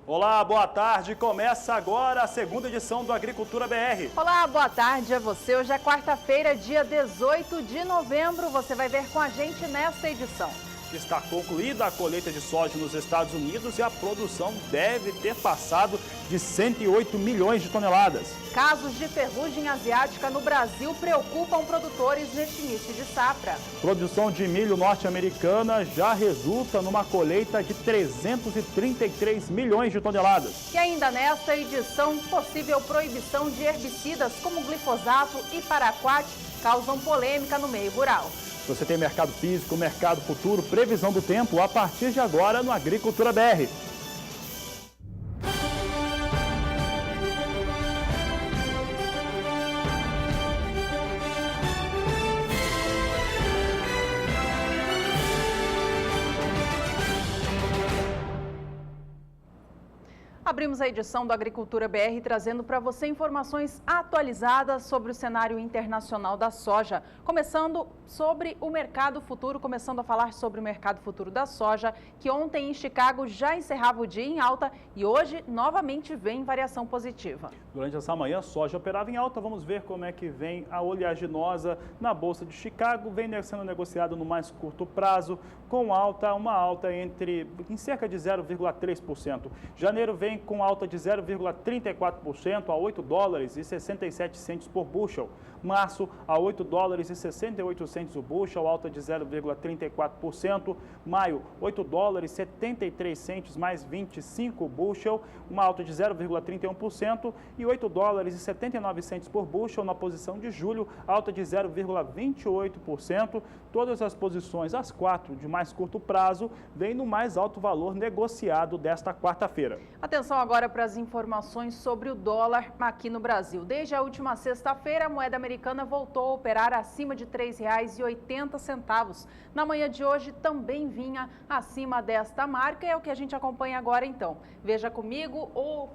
Olá, boa tarde. Começa agora a segunda edição do Agricultura BR. Olá, boa tarde a você. Hoje é quarta-feira, dia 18 de novembro. Você vai ver com a gente nesta edição. Está concluída a colheita de soja nos Estados Unidos e a produção deve ter passado de 108 milhões de toneladas. Casos de ferrugem asiática no Brasil preocupam produtores neste início de safra. Produção de milho norte-americana já resulta numa colheita de 333 milhões de toneladas. E ainda nesta edição, possível proibição de herbicidas como glifosato e paraquat causam polêmica no meio rural. Você tem mercado físico, mercado futuro, previsão do tempo a partir de agora no Agricultura BR. Abrimos a edição do Agricultura BR trazendo para você informações atualizadas sobre o cenário internacional da soja. Começando sobre o mercado futuro, começando a falar sobre o mercado futuro da soja, que ontem em Chicago já encerrava o dia em alta e hoje novamente vem em variação positiva. Durante essa manhã, a soja operava em alta. Vamos ver como é que vem a oleaginosa na Bolsa de Chicago. Vem sendo negociado no mais curto prazo, com uma alta em cerca de 0,3%. Janeiro vem com alta de 0,34% a 8 dólares e 67 centes por bushel. Março a 8 dólares e 68 centes o bushel, alta de 0,34%. Maio, 8 dólares e 73 centes mais 25 o bushel, uma alta de 0,31%. E 8 dólares e 79 centes por bushel na posição de julho, alta de 0,28%. Todas as posições, as 4 de mais curto prazo, vêm no mais alto valor negociado desta quarta-feira. Atenção agora para as informações sobre o dólar aqui no Brasil. Desde a última sexta-feira, a moeda americana voltou a operar acima de R$ 3,80. Na manhã de hoje também vinha acima desta marca, é o que a gente acompanha agora então. Veja comigo a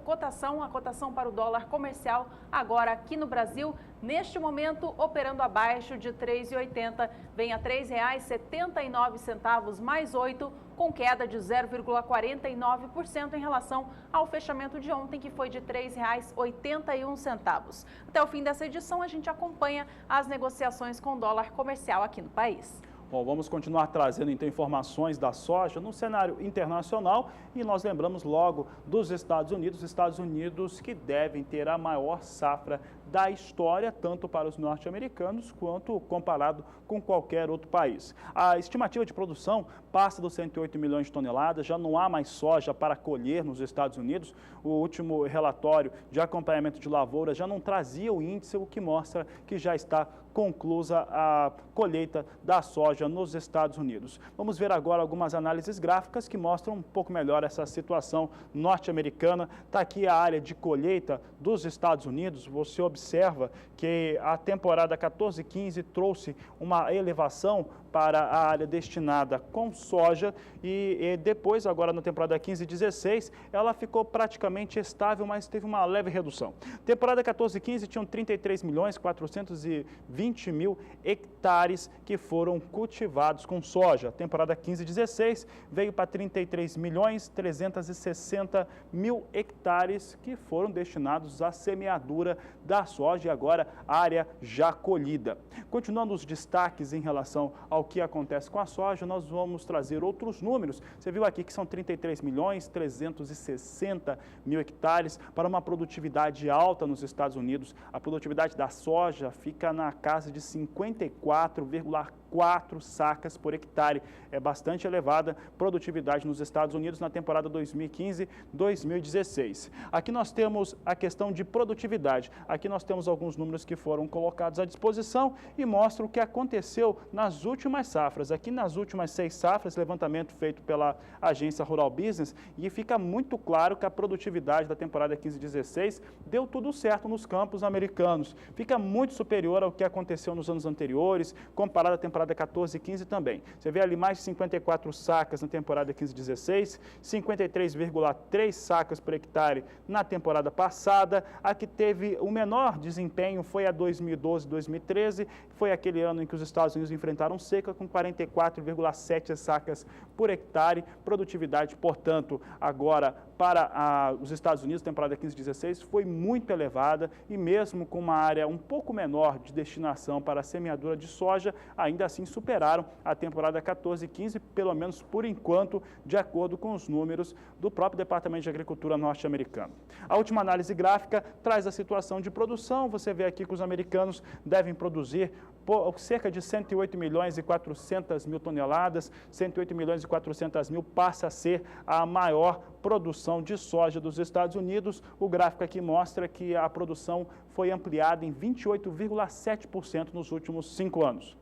cotação para o dólar comercial agora aqui no Brasil, neste momento operando abaixo de R$ 3,80, vem a R$ 3,79 mais 8, com queda de 0,49% em relação ao fechamento de ontem, que foi de R$ 3,81. Até o fim dessa edição, a gente acompanha as negociações com o dólar comercial aqui no país. Bom, vamos continuar trazendo então informações da soja no cenário internacional e nós lembramos logo dos Estados Unidos que devem ter a maior safra da história, tanto para os norte-americanos quanto comparado com qualquer outro país. A estimativa de produção passa dos 108 milhões de toneladas, já não há mais soja para colher nos Estados Unidos. O último relatório de acompanhamento de lavoura já não trazia o índice, o que mostra que já está conclusa a colheita da soja nos Estados Unidos. Vamos ver agora algumas análises gráficas que mostram um pouco melhor essa situação norte-americana. Está aqui a área de colheita dos Estados Unidos. Você observa que a temporada 14-15 trouxe uma elevação para a área destinada com soja e depois, agora na temporada 15-16, ela ficou praticamente estável, mas teve uma leve redução. Temporada 14-15 tinham 33.420.000 hectares que foram cultivados com soja. Temporada 15-16 veio para 33.360.000 hectares que foram destinados à semeadura da soja e agora área já colhida. Continuando os destaques em relação ao que acontece com a soja, nós vamos trazer outros números. Você viu aqui que são 33.360.000 hectares para uma produtividade alta nos Estados Unidos. A produtividade da soja fica na casa de 54,4 sacas por hectare. É bastante elevada produtividade nos Estados Unidos na temporada 2015-2016. Aqui nós temos a questão de produtividade. Aqui nós temos alguns números que foram colocados à disposição e mostram o que aconteceu nas últimas safras. Aqui nas últimas 6 safras, levantamento feito pela agência Rural Business, e fica muito claro que a produtividade da temporada 15-16 deu tudo certo nos campos americanos. Fica muito superior ao que aconteceu nos anos anteriores, comparado à temporada temporada 14 e 15 também. Você vê ali mais de 54 sacas na temporada 15-16, 53,3 sacas por hectare na temporada passada. A que teve o menor desempenho foi a 2012-2013, foi aquele ano em que os Estados Unidos enfrentaram seca com 44,7 sacas por hectare. Produtividade, portanto, agora para os Estados Unidos, temporada 15-16, foi muito elevada e mesmo com uma área um pouco menor de destinação para a semeadura de soja, ainda assim superaram a temporada 14-15, pelo menos por enquanto, de acordo com os números do próprio Departamento de Agricultura norte-americano. A última análise gráfica traz a situação de produção. Você vê aqui que os americanos devem produzir cerca de 108 milhões e 400 mil toneladas, 108 milhões e 400 mil passa a ser a maior produção de soja dos Estados Unidos. O gráfico aqui mostra que a produção foi ampliada em 28,7% nos últimos 5 anos.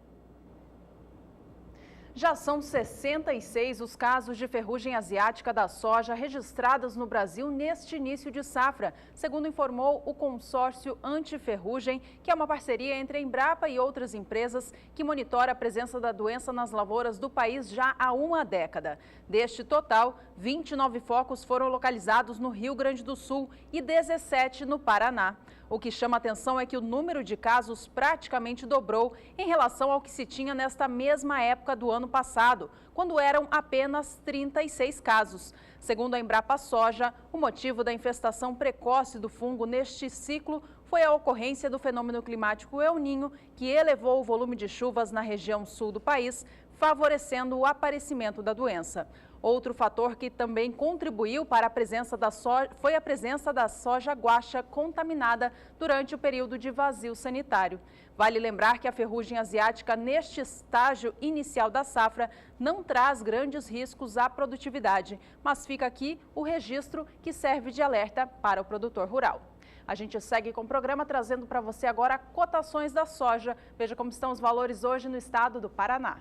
Já são 66 os casos de ferrugem asiática da soja registrados no Brasil neste início de safra, segundo informou o consórcio Antiferrugem, que é uma parceria entre a Embrapa e outras empresas que monitora a presença da doença nas lavouras do país já há uma década. Deste total, 29 focos foram localizados no Rio Grande do Sul e 17 no Paraná. O que chama atenção é que o número de casos praticamente dobrou em relação ao que se tinha nesta mesma época do ano passado, quando eram apenas 36 casos. Segundo a Embrapa Soja, o motivo da infestação precoce do fungo neste ciclo foi a ocorrência do fenômeno climático El Niño, que elevou o volume de chuvas na região sul do país, favorecendo o aparecimento da doença. Outro fator que também contribuiu para a presença da soja foi a presença da soja guaxa contaminada durante o período de vazio sanitário. Vale lembrar que a ferrugem asiática, neste estágio inicial da safra, não traz grandes riscos à produtividade, mas fica aqui o registro que serve de alerta para o produtor rural. A gente segue com o programa trazendo para você agora cotações da soja. Veja como estão os valores hoje no estado do Paraná.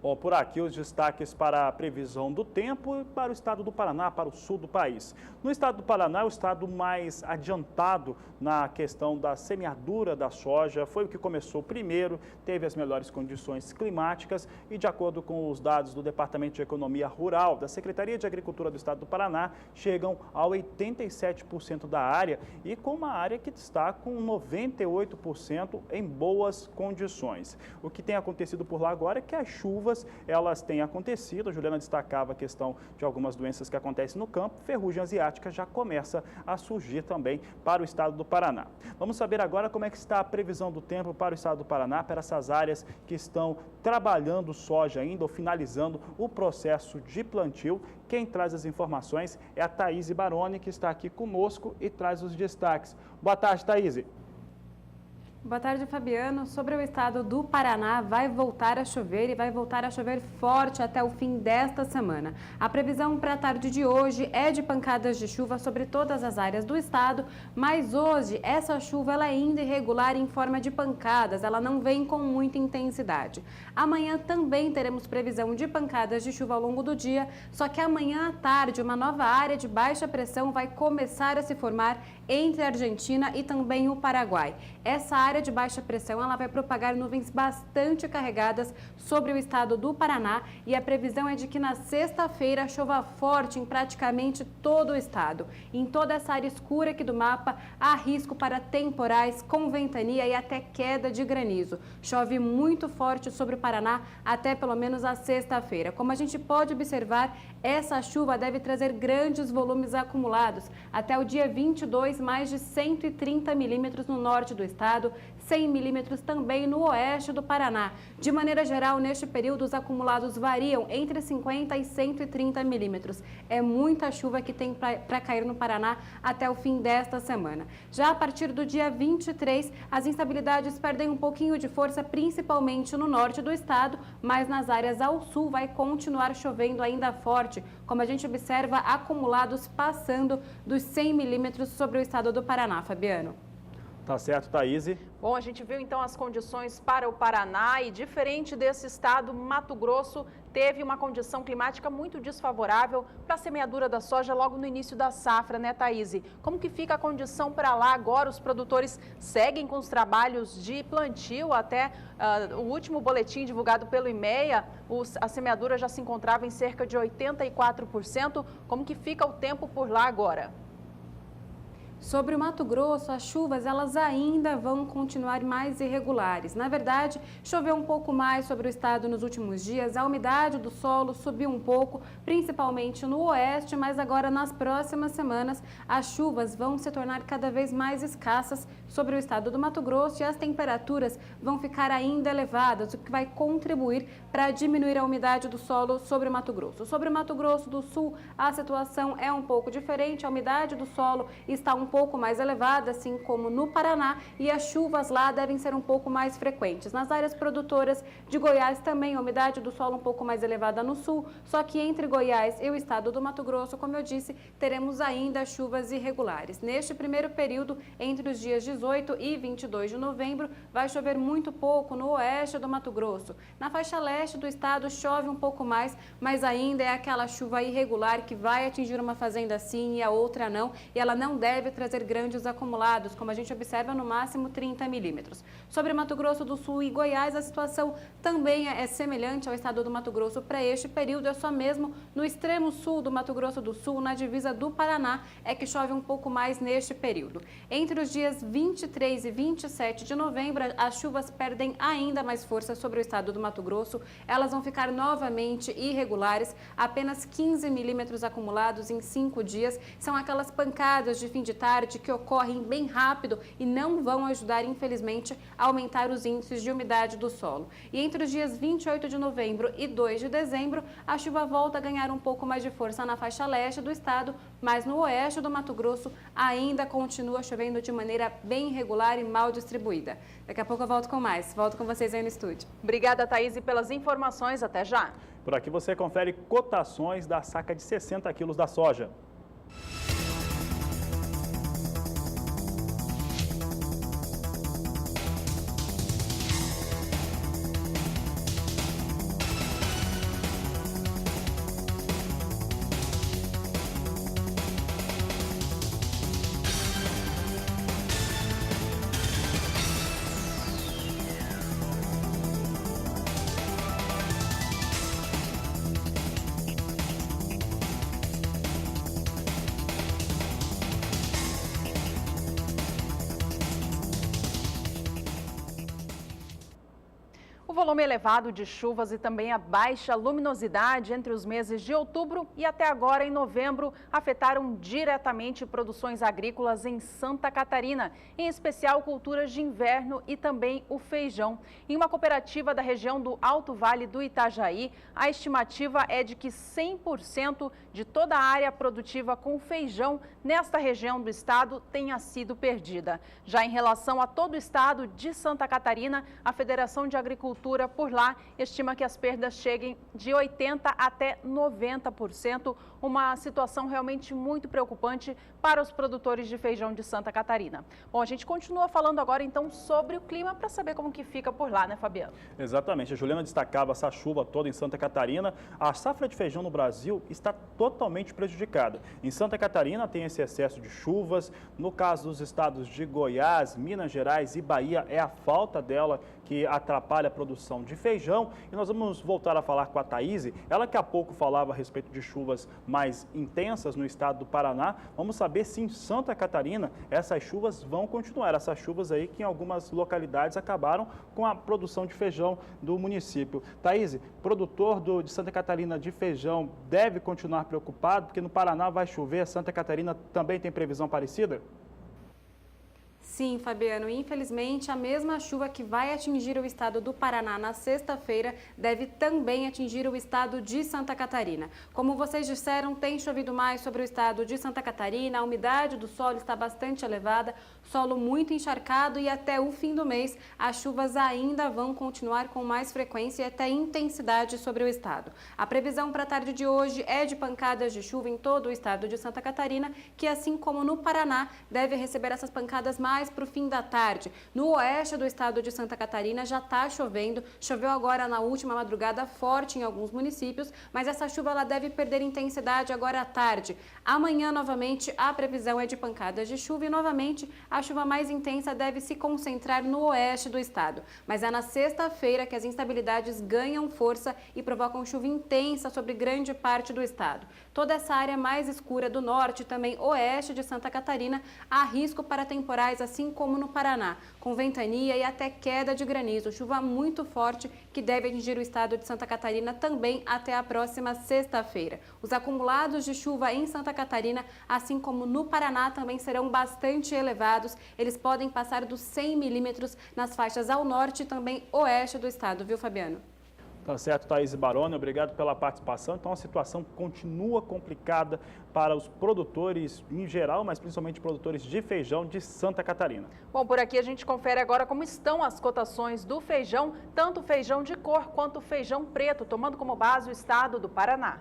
Bom, por aqui os destaques para a previsão do tempo e para o estado do Paraná, para o sul do país. No estado do Paraná, é o estado mais adiantado na questão da semeadura da soja. Foi o que começou primeiro, teve as melhores condições climáticas e, de acordo com os dados do Departamento de Economia Rural da Secretaria de Agricultura do estado do Paraná, chegam a 87% da área e com uma área que está com 98% em boas condições. O que tem acontecido por lá agora é que as chuvas elas têm acontecido. A Juliana destacava a questão de algumas doenças que acontecem no campo. Ferrugem asiática já começa a surgir também para o estado do Paraná. Vamos saber agora como é que está a previsão do tempo para o estado do Paraná, para essas áreas que estão trabalhando soja ainda ou finalizando o processo de plantio. Quem traz as informações é a Thaís Baroni, que está aqui conosco e traz os destaques. Boa tarde, Thaís. Boa tarde, Fabiano. Sobre o estado do Paraná, vai voltar a chover e vai voltar a chover forte até o fim desta semana. A previsão para a tarde de hoje é de pancadas de chuva sobre todas as áreas do estado, mas hoje essa chuva ela é ainda irregular em forma de pancadas, ela não vem com muita intensidade. Amanhã também teremos previsão de pancadas de chuva ao longo do dia, só que amanhã à tarde uma nova área de baixa pressão vai começar a se formar entre a Argentina e também o Paraguai. Essa área de baixa pressão ela vai propagar nuvens bastante carregadas sobre o estado do Paraná e a previsão é de que na sexta-feira chova forte em praticamente todo o estado. Em toda essa área escura aqui do mapa, há risco para temporais com ventania e até queda de granizo. Chove muito forte sobre o Paraná até pelo menos a sexta-feira. Como a gente pode observar, Essa chuva deve trazer grandes volumes acumulados. Até o dia 22, mais de 130 milímetros no norte do estado, 100 milímetros também no oeste do Paraná. De maneira geral, neste período, os acumulados variam entre 50 e 130 milímetros. É muita chuva que tem para cair no Paraná até o fim desta semana. Já a partir do dia 23, as instabilidades perdem um pouquinho de força, principalmente no norte do estado, mas nas áreas ao sul vai continuar chovendo ainda forte, como a gente observa acumulados passando dos 100 milímetros sobre o estado do Paraná, Fabiano. Tá certo, Thaís. Bom, a gente viu então as condições para o Paraná e, diferente desse estado, Mato Grosso teve uma condição climática muito desfavorável para a semeadura da soja logo no início da safra, né, Thaís? Como que fica a condição para lá agora? Os produtores seguem com os trabalhos de plantio até o último boletim divulgado pelo IMEA, a semeadura já se encontrava em cerca de 84%. Como que fica o tempo por lá agora? Sobre o Mato Grosso, as chuvas elas ainda vão continuar mais irregulares. Na verdade, choveu um pouco mais sobre o estado nos últimos dias, a umidade do solo subiu um pouco, principalmente no oeste, mas agora nas próximas semanas as chuvas vão se tornar cada vez mais escassas sobre o estado do Mato Grosso e as temperaturas vão ficar ainda elevadas, o que vai contribuir para diminuir a umidade do solo sobre o Mato Grosso. Sobre o Mato Grosso do Sul, a situação é um pouco diferente, a umidade do solo está um pouco mais elevada, assim como no Paraná, e as chuvas lá devem ser um pouco mais frequentes. Nas áreas produtoras de Goiás também a umidade do solo um pouco mais elevada no sul, só que entre Goiás e o estado do Mato Grosso, como eu disse, teremos ainda chuvas irregulares. Neste primeiro período, entre os dias 18 e 22 de novembro, vai chover muito pouco no oeste do Mato Grosso. Na faixa leste do estado chove um pouco mais, mas ainda é aquela chuva irregular que vai atingir uma fazenda sim e a outra não, e ela não deve trazer grandes acumulados, como a gente observa, no máximo 30 milímetros. Sobre Mato Grosso do Sul e Goiás, a situação também é semelhante ao estado do Mato Grosso para este período, é só mesmo no extremo sul do Mato Grosso do Sul, na divisa do Paraná, é que chove um pouco mais neste período. Entre os dias 23 e 27 de novembro, as chuvas perdem ainda mais força sobre o estado do Mato Grosso, elas vão ficar novamente irregulares, apenas 15 milímetros acumulados em 5 dias, são aquelas pancadas de fim de tarde que ocorrem bem rápido e não vão ajudar, infelizmente, a aumentar os índices de umidade do solo. E entre os dias 28 de novembro e 2 de dezembro, a chuva volta a ganhar um pouco mais de força na faixa leste do estado, mas no oeste do Mato Grosso ainda continua chovendo de maneira bem irregular e mal distribuída. Daqui a pouco eu volto com mais. Volto com vocês aí no estúdio. Obrigada, Thaís, pelas informações. Até já. Por aqui você confere cotações da saca de 60 quilos da soja. O volume elevado de chuvas e também a baixa luminosidade entre os meses de outubro e até agora em novembro afetaram diretamente produções agrícolas em Santa Catarina, em especial culturas de inverno e também o feijão. Em uma cooperativa da região do Alto Vale do Itajaí, a estimativa é de que 100% de toda a área produtiva com feijão nesta região do estado tenha sido perdida. Já em relação a todo o estado de Santa Catarina, a Federação de Agricultura por lá estima que as perdas cheguem de 80% até 90%, uma situação realmente muito preocupante para os produtores de feijão de Santa Catarina. Bom, a gente continua falando agora então sobre o clima para saber como que fica por lá, né, Fabiano? Exatamente, a Juliana destacava essa chuva toda em Santa Catarina. A safra de feijão no Brasil está totalmente prejudicada. Em Santa Catarina tem esse excesso de chuvas, no caso dos estados de Goiás, Minas Gerais e Bahia é a falta dela que atrapalha a produção de feijão. E nós vamos voltar a falar com a Thaís, ela que há pouco falava a respeito de chuvas mais intensas no estado do Paraná. Vamos saber se em Santa Catarina essas chuvas vão continuar. Essas chuvas aí que em algumas localidades acabaram com a produção de feijão do município. Thaís, produtor de Santa Catarina de feijão deve continuar preocupado, porque no Paraná vai chover, Santa Catarina também tem previsão parecida? Sim, Fabiano, infelizmente a mesma chuva que vai atingir o estado do Paraná na sexta-feira deve também atingir o estado de Santa Catarina. Como vocês disseram, tem chovido mais sobre o estado de Santa Catarina, a umidade do solo está bastante elevada, solo muito encharcado e até o fim do mês as chuvas ainda vão continuar com mais frequência e até intensidade sobre o estado. A previsão para a tarde de hoje é de pancadas de chuva em todo o estado de Santa Catarina, que assim como no Paraná, deve receber essas pancadas mais para o fim da tarde. No oeste do estado de Santa Catarina já está chovendo, choveu agora na última madrugada forte em alguns municípios, mas essa chuva ela deve perder intensidade agora à tarde. Amanhã, novamente, a previsão é de pancadas de chuva e, novamente, a chuva mais intensa deve se concentrar no oeste do estado. Mas é na sexta-feira que as instabilidades ganham força e provocam chuva intensa sobre grande parte do estado. Toda essa área mais escura do norte e também oeste de Santa Catarina há risco para temporais, assim como no Paraná, com ventania e até queda de granizo, chuva muito forte que deve atingir o estado de Santa Catarina também até a próxima sexta-feira. Os acumulados de chuva em Santa Catarina, assim como no Paraná, também serão bastante elevados. Eles podem passar dos 100 milímetros nas faixas ao norte e também oeste do estado, viu, Fabiano? Tá certo, Thaís Baroni, obrigado pela participação. Então a situação continua complicada para os produtores em geral, mas principalmente produtores de feijão de Santa Catarina. Bom, por aqui a gente confere agora como estão as cotações do feijão, tanto o feijão de cor quanto o feijão preto, tomando como base o estado do Paraná.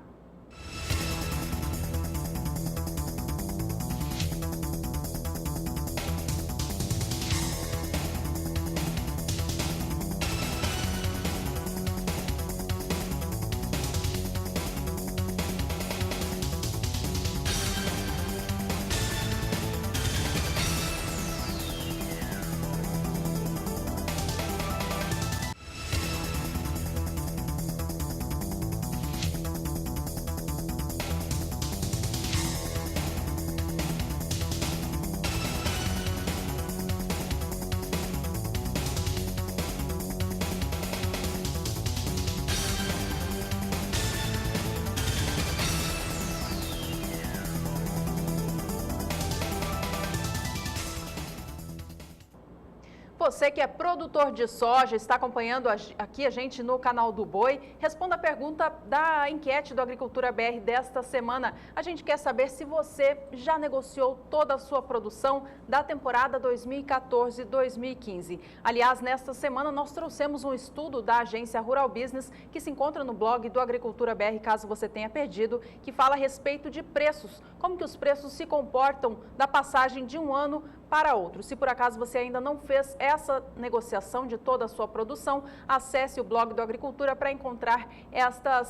Você que é produtor de soja, está acompanhando aqui a gente no canal do Boi, responda a pergunta da enquete do Agricultura BR desta semana. A gente quer saber se você já negociou toda a sua produção da temporada 2014-2015. Aliás, nesta semana nós trouxemos um estudo da agência Rural Business que se encontra no blog do Agricultura BR, caso você tenha perdido, que fala a respeito de preços, como que os preços se comportam da passagem de um ano para outro. Se por acaso você ainda não fez essa negociação de toda a sua produção, acesse o blog do Agricultura para encontrar esta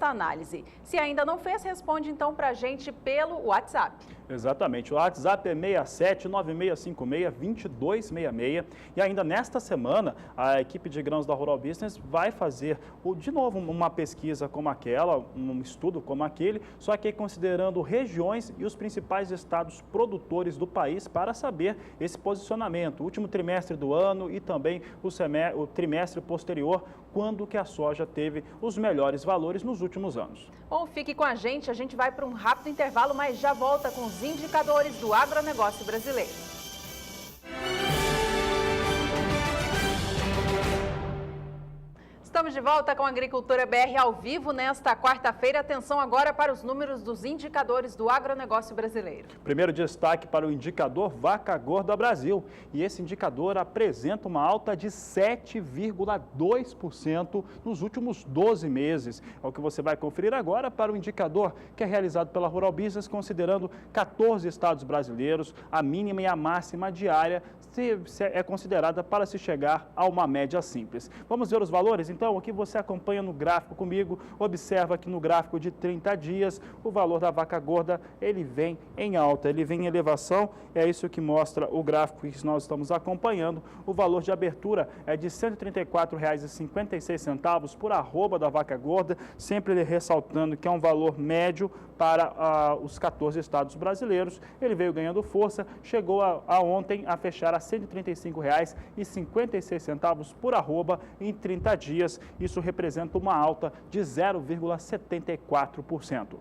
análise. Se ainda não fez, responde então para a gente pelo WhatsApp. Exatamente, o WhatsApp é 6796562266 e ainda nesta semana a equipe de grãos da Rural Business vai fazer de novo uma pesquisa como aquela, um estudo como aquele, só que considerando regiões e os principais estados produtores do país para saber esse posicionamento, o último trimestre do ano e também o trimestre posterior, quando que a soja teve os melhores valores nos últimos anos. Bom, fique com a gente vai para um rápido intervalo, mas já volta com os indicadores do agronegócio brasileiro. Estamos de volta com a Agricultura BR ao vivo nesta quarta-feira. Atenção agora para os números dos indicadores do agronegócio brasileiro. Primeiro destaque para o indicador Vaca Gorda Brasil. E esse indicador apresenta uma alta de 7,2% nos últimos 12 meses. É o que você vai conferir agora para o indicador que é realizado pela Rural Business, considerando 14 estados brasileiros. A mínima e a máxima diária é considerada para se chegar a uma média simples. Vamos ver os valores, então, o que você acompanha no gráfico comigo, observa que no gráfico de 30 dias, o valor da vaca gorda, ele vem em alta, ele vem em elevação, é isso que mostra o gráfico que nós estamos acompanhando. O valor de abertura é de R$ 134,56 por arroba da vaca gorda, sempre ele ressaltando que é um valor médio para os 14 estados brasileiros. Ele veio ganhando força, chegou ontem a fechar a R$ 135,56 por arroba em 30 dias. Isso representa uma alta de 0,74%.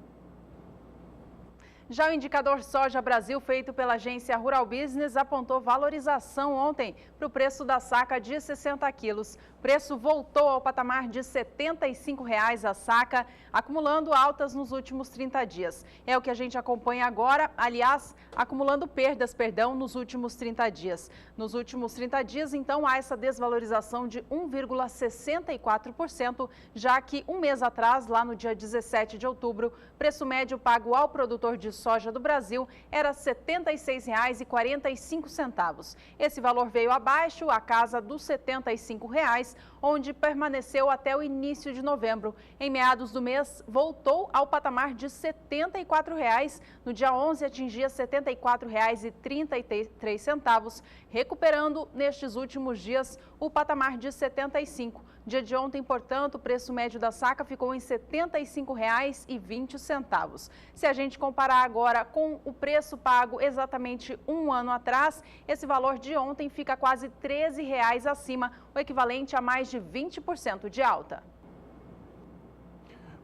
Já o indicador Soja Brasil, feito pela agência Rural Business, apontou valorização ontem para o preço da saca de 60 quilos. O preço voltou ao patamar de R$ 75,00 a saca, acumulando altas nos últimos 30 dias. É o que a gente acompanha agora, aliás, acumulando perdas, nos últimos 30 dias. Nos últimos 30 dias, então, há essa desvalorização de 1,64%, já que um mês atrás, lá no dia 17 de outubro, preço médio pago ao produtor de soja do Brasil era R$ 76,45. Esse valor veio abaixo, à casa dos R$ 75,00, onde permaneceu até o início de novembro. Em meados do mês, voltou ao patamar de R$ 74,00. No dia 11, atingia R$ 74,33, recuperando nestes últimos dias o patamar de R$ 75. Dia de ontem, portanto, o preço médio da saca ficou em R$ 75,20. Se a gente comparar agora com o preço pago exatamente um ano atrás, esse valor de ontem fica quase R$ 13,00 acima, o equivalente a mais de 20% de alta.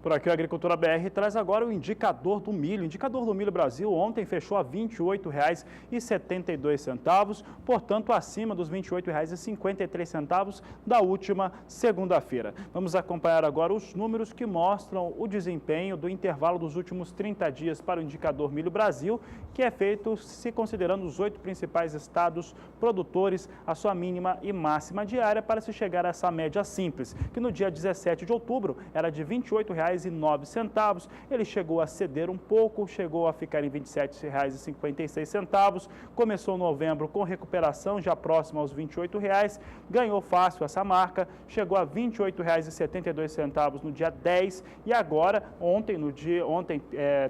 Por aqui, a Agricultura BR traz agora o indicador do milho. O indicador do milho Brasil ontem fechou a R$ 28,72, portanto, acima dos R$ 28,53 da última segunda-feira. Vamos acompanhar agora os números que mostram o desempenho do intervalo dos últimos 30 dias para o indicador milho Brasil, que é feito se considerando os 8 principais estados produtores, a sua mínima e máxima diária, para se chegar a essa média simples, que no dia 17 de outubro era de R$ 28,09. Ele chegou a ceder um pouco, chegou a ficar em R$ 27,56. Começou novembro com recuperação já próximo aos R$ 28,00, ganhou fácil essa marca, chegou a R$ 28,72 no dia 10 e agora, ontem,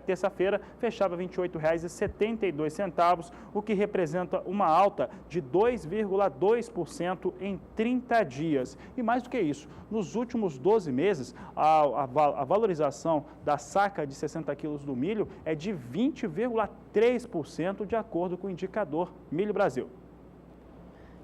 terça-feira, fechava R$ 28,72, o que representa uma alta de 2,2% em 30 dias. E mais do que isso, nos últimos 12 meses, a valorização da saca de 60 quilos do milho é de 20,3%, de acordo com o indicador Milho Brasil.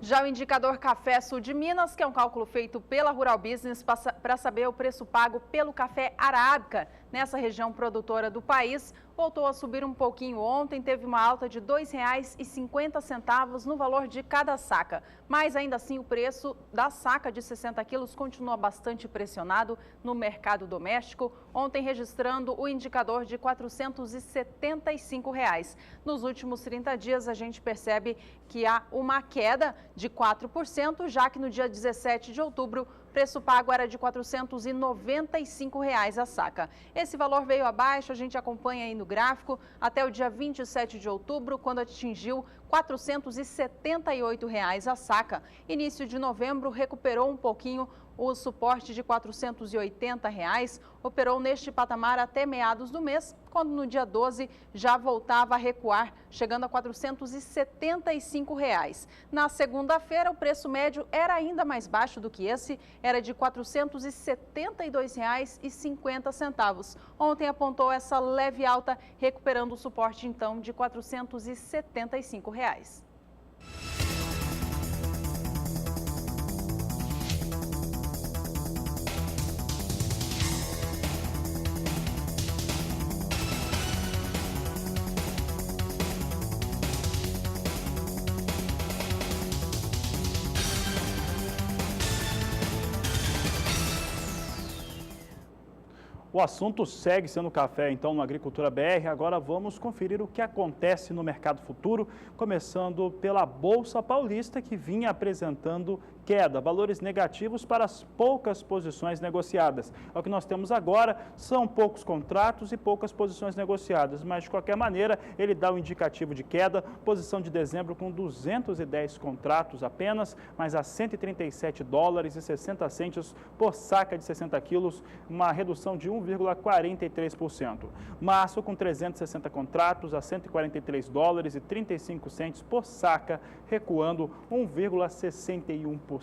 Já o indicador Café Sul de Minas, que é um cálculo feito pela Rural Business para saber o preço pago pelo café arábica nessa região produtora do país, voltou a subir um pouquinho ontem, teve uma alta de R$ 2,50 no valor de cada saca. Mas ainda assim o preço da saca de 60 quilos continua bastante pressionado no mercado doméstico, ontem registrando o indicador de R$ 475. Nos últimos 30 dias a gente percebe que há uma queda de 4%, já que no dia 17 de outubro o preço pago era de R$ 495 a saca. Esse valor veio abaixo, a gente acompanha aí no gráfico, até o dia 27 de outubro, quando atingiu R$ 478 a saca. Início de novembro recuperou um pouquinho o suporte de R$ 480, operou neste patamar até meados do mês, quando no dia 12 já voltava a recuar, chegando a R$ 475. Na segunda-feira, o preço médio era ainda mais baixo do que esse, era de R$ 472,50. Ontem apontou essa leve alta, recuperando o suporte então de R$ 475. O assunto segue sendo café, então, no Agricultura BR. Agora vamos conferir o que acontece no mercado futuro, começando pela Bolsa Paulista, que vinha apresentando queda, valores negativos para as poucas posições negociadas. É o que nós temos agora, são poucos contratos e poucas posições negociadas, mas de qualquer maneira ele dá um indicativo de queda, posição de dezembro com 210 contratos apenas, mas a $137,60 por saca de 60 quilos, uma redução de 1,43%. Março com 360 contratos a $143,35 por saca, recuando 1,61%.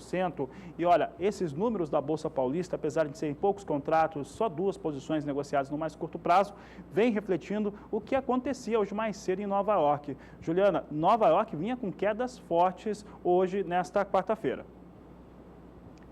E olha, esses números da Bolsa Paulista, apesar de serem poucos contratos, só 2 posições negociadas no mais curto prazo, vem refletindo o que acontecia hoje mais cedo em Nova York. Juliana, Nova York vinha com quedas fortes hoje, nesta quarta-feira.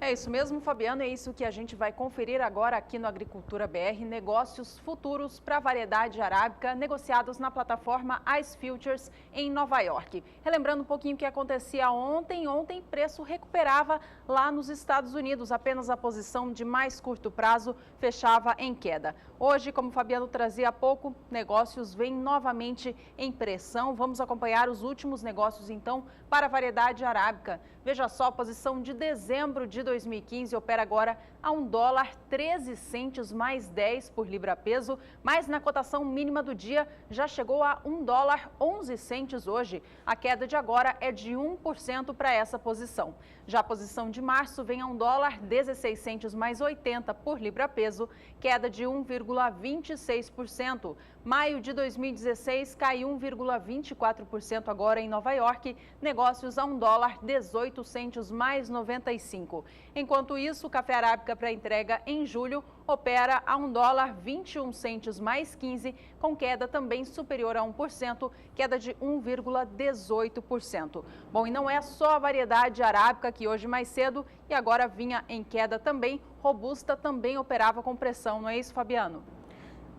É isso mesmo, Fabiano, é isso que a gente vai conferir agora aqui no Agricultura BR, negócios futuros para a variedade arábica negociados na plataforma Ice Futures em Nova York. Relembrando um pouquinho o que acontecia ontem, preço recuperava lá nos Estados Unidos, apenas a posição de mais curto prazo fechava em queda. Hoje, como o Fabiano trazia há pouco, negócios vêm novamente em pressão. Vamos acompanhar os últimos negócios então para a variedade arábica. Veja só, a posição de dezembro de 2015 opera agora a $1,13 mais 10 por libra-peso, mas na cotação mínima do dia já chegou a $1,11 hoje. A queda de agora é de 1% para essa posição. Já a posição de março vem a $1,16 mais 80 por libra-peso, queda de 1,26%. Maio de 2016 caiu 1,24% agora em Nova York, negócios a $1,18 mais 95. Enquanto isso, o café arábica para entrega em julho opera a $1,21 mais 15, com queda também superior a 1%, queda de 1,18%. Bom, e não é só a variedade arábica que hoje mais cedo e agora vinha em queda também, robusta também operava com pressão, não é isso, Fabiano?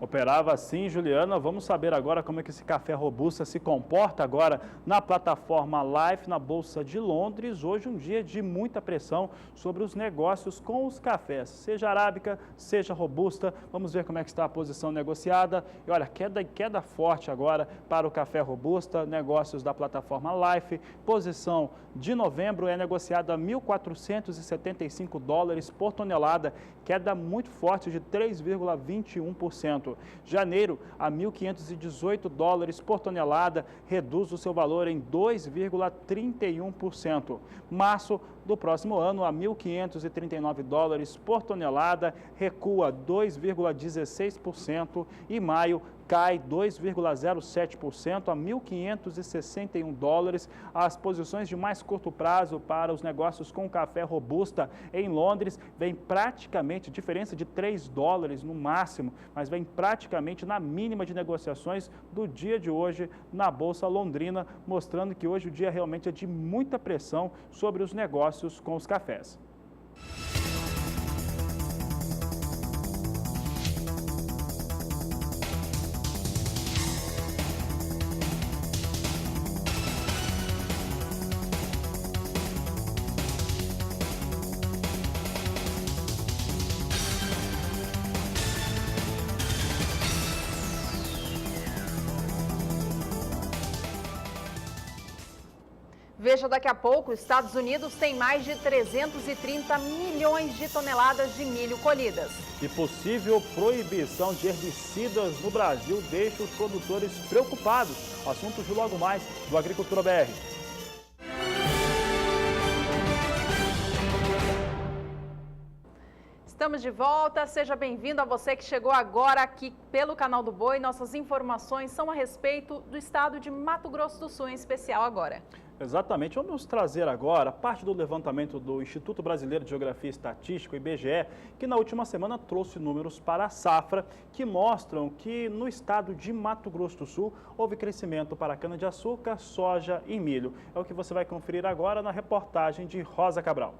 Operava sim, Juliana. Vamos saber agora como é que esse café robusta se comporta agora na plataforma Life, na Bolsa de Londres. Hoje um dia de muita pressão sobre os negócios com os cafés, seja arábica, seja robusta. Vamos ver como é que está a posição negociada. E olha, queda forte agora para o café robusta, negócios da plataforma Life. Posição de novembro é negociada a $1.475 por tonelada, queda muito forte de 3,21%. Janeiro a $1.518 por tonelada, reduz o seu valor em 2,31%. Março do próximo ano a $1.539 por tonelada, recua 2,16%. E maio cai 2,07% a $1.561. As posições de mais curto prazo para os negócios com café robusta em Londres vem praticamente, diferença de $3 no máximo, mas vem praticamente na mínima de negociações do dia de hoje na Bolsa Londrina, mostrando que hoje o dia realmente é de muita pressão sobre os negócios com os cafés. Veja daqui a pouco, os Estados Unidos têm mais de 330 milhões de toneladas de milho colhidas. E possível proibição de herbicidas no Brasil deixa os produtores preocupados. Assuntos de logo mais do Agricultura BR. Estamos de volta, seja bem-vindo a você que chegou agora aqui pelo Canal do Boi. Nossas informações são a respeito do estado de Mato Grosso do Sul, em especial agora. Exatamente. Vamos trazer agora parte do levantamento do Instituto Brasileiro de Geografia e Estatística, IBGE, que na última semana trouxe números para a safra que mostram que no estado de Mato Grosso do Sul houve crescimento para cana-de-açúcar, soja e milho. É o que você vai conferir agora na reportagem de Rosa Cabral.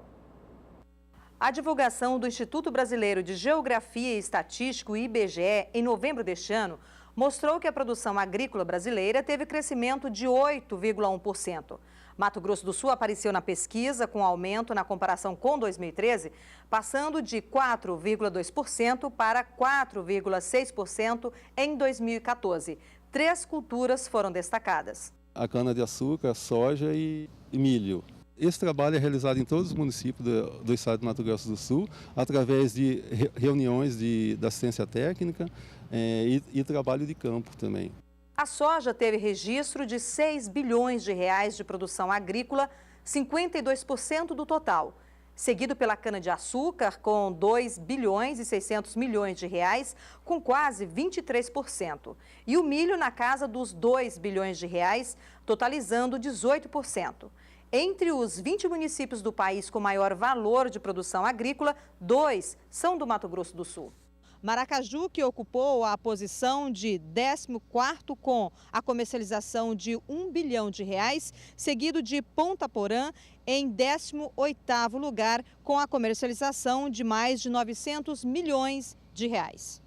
A divulgação do Instituto Brasileiro de Geografia e Estatística, o IBGE, em novembro deste ano, mostrou que a produção agrícola brasileira teve crescimento de 8,1%. Mato Grosso do Sul apareceu na pesquisa com aumento na comparação com 2013, passando de 4,2% para 4,6% em 2014. 3 culturas foram destacadas. A cana-de-açúcar, soja e milho. Esse trabalho é realizado em todos os municípios do estado de Mato Grosso do Sul, através de reuniões de assistência técnica e trabalho de campo também. A soja teve registro de 6 bilhões de reais de produção agrícola, 52% do total, seguido pela cana-de-açúcar com 2 bilhões e 600 milhões de reais, com quase 23%, e o milho na casa dos 2 bilhões de reais, totalizando 18%. Entre os 20 municípios do país com maior valor de produção agrícola, 2 são do Mato Grosso do Sul. Maracaju, que ocupou a posição de 14º com a comercialização de 1 bilhão de reais, seguido de Ponta Porã em 18º lugar com a comercialização de mais de 900 milhões de reais.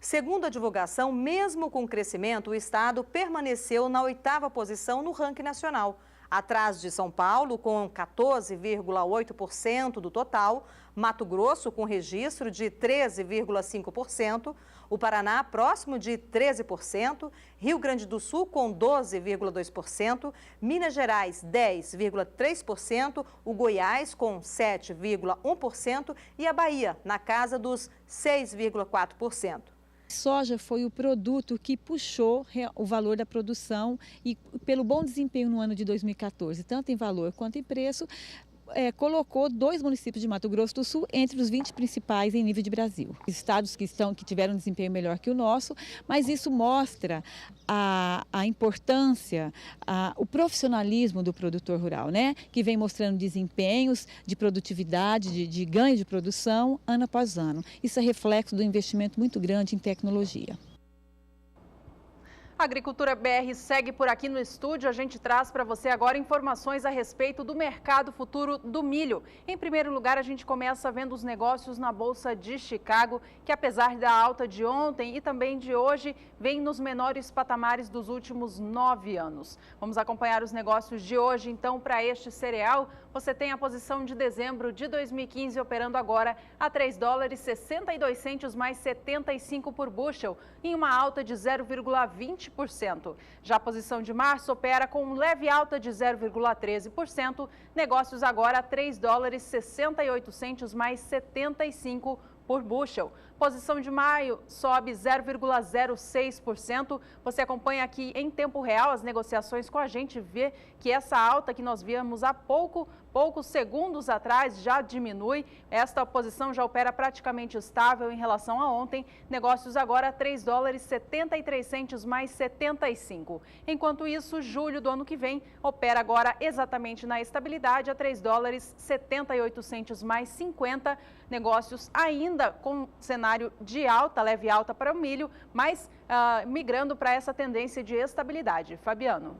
Segundo a divulgação, mesmo com o crescimento, o estado permaneceu na 8ª posição no ranking nacional. Atrás de São Paulo, com 14,8% do total, Mato Grosso, com registro de 13,5%, o Paraná, próximo de 13%, Rio Grande do Sul, com 12,2%, Minas Gerais, 10,3%, o Goiás, com 7,1% e a Bahia, na casa dos 6,4%. Soja foi o produto que puxou o valor da produção e, pelo bom desempenho no ano de 2014, tanto em valor quanto em preço, colocou 2 municípios de Mato Grosso do Sul entre os 20 principais em nível de Brasil. Estados que tiveram um desempenho melhor que o nosso, mas isso mostra a importância, o profissionalismo do produtor rural, né? Que vem mostrando desempenhos de produtividade, de ganho de produção ano após ano. Isso é reflexo do investimento muito grande em tecnologia. A Agricultura BR segue por aqui no estúdio. A gente traz para você agora informações a respeito do mercado futuro do milho. Em primeiro lugar, a gente começa vendo os negócios na Bolsa de Chicago, que apesar da alta de ontem e também de hoje, vem nos menores patamares dos últimos 9 anos. Vamos acompanhar os negócios de hoje, então, para este cereal. Você tem a posição de dezembro de 2015 operando agora a $3,62 mais 75 por bushel, em uma alta de 0,20%. Já a posição de março opera com leve alta de 0,13%, negócios agora a $3,68 mais 75 por bushel. Posição de maio sobe 0,06%. Você acompanha aqui em tempo real as negociações com a gente, vê que essa alta que nós víamos há poucos segundos atrás já diminui. Esta posição já opera praticamente estável em relação a ontem. Negócios agora a $3,73 mais 75. Enquanto isso, julho do ano que vem opera agora exatamente na estabilidade a $3,78 mais 50. Negócios ainda com cenário de alta, leve alta para o milho, mas migrando para essa tendência de estabilidade. Fabiano.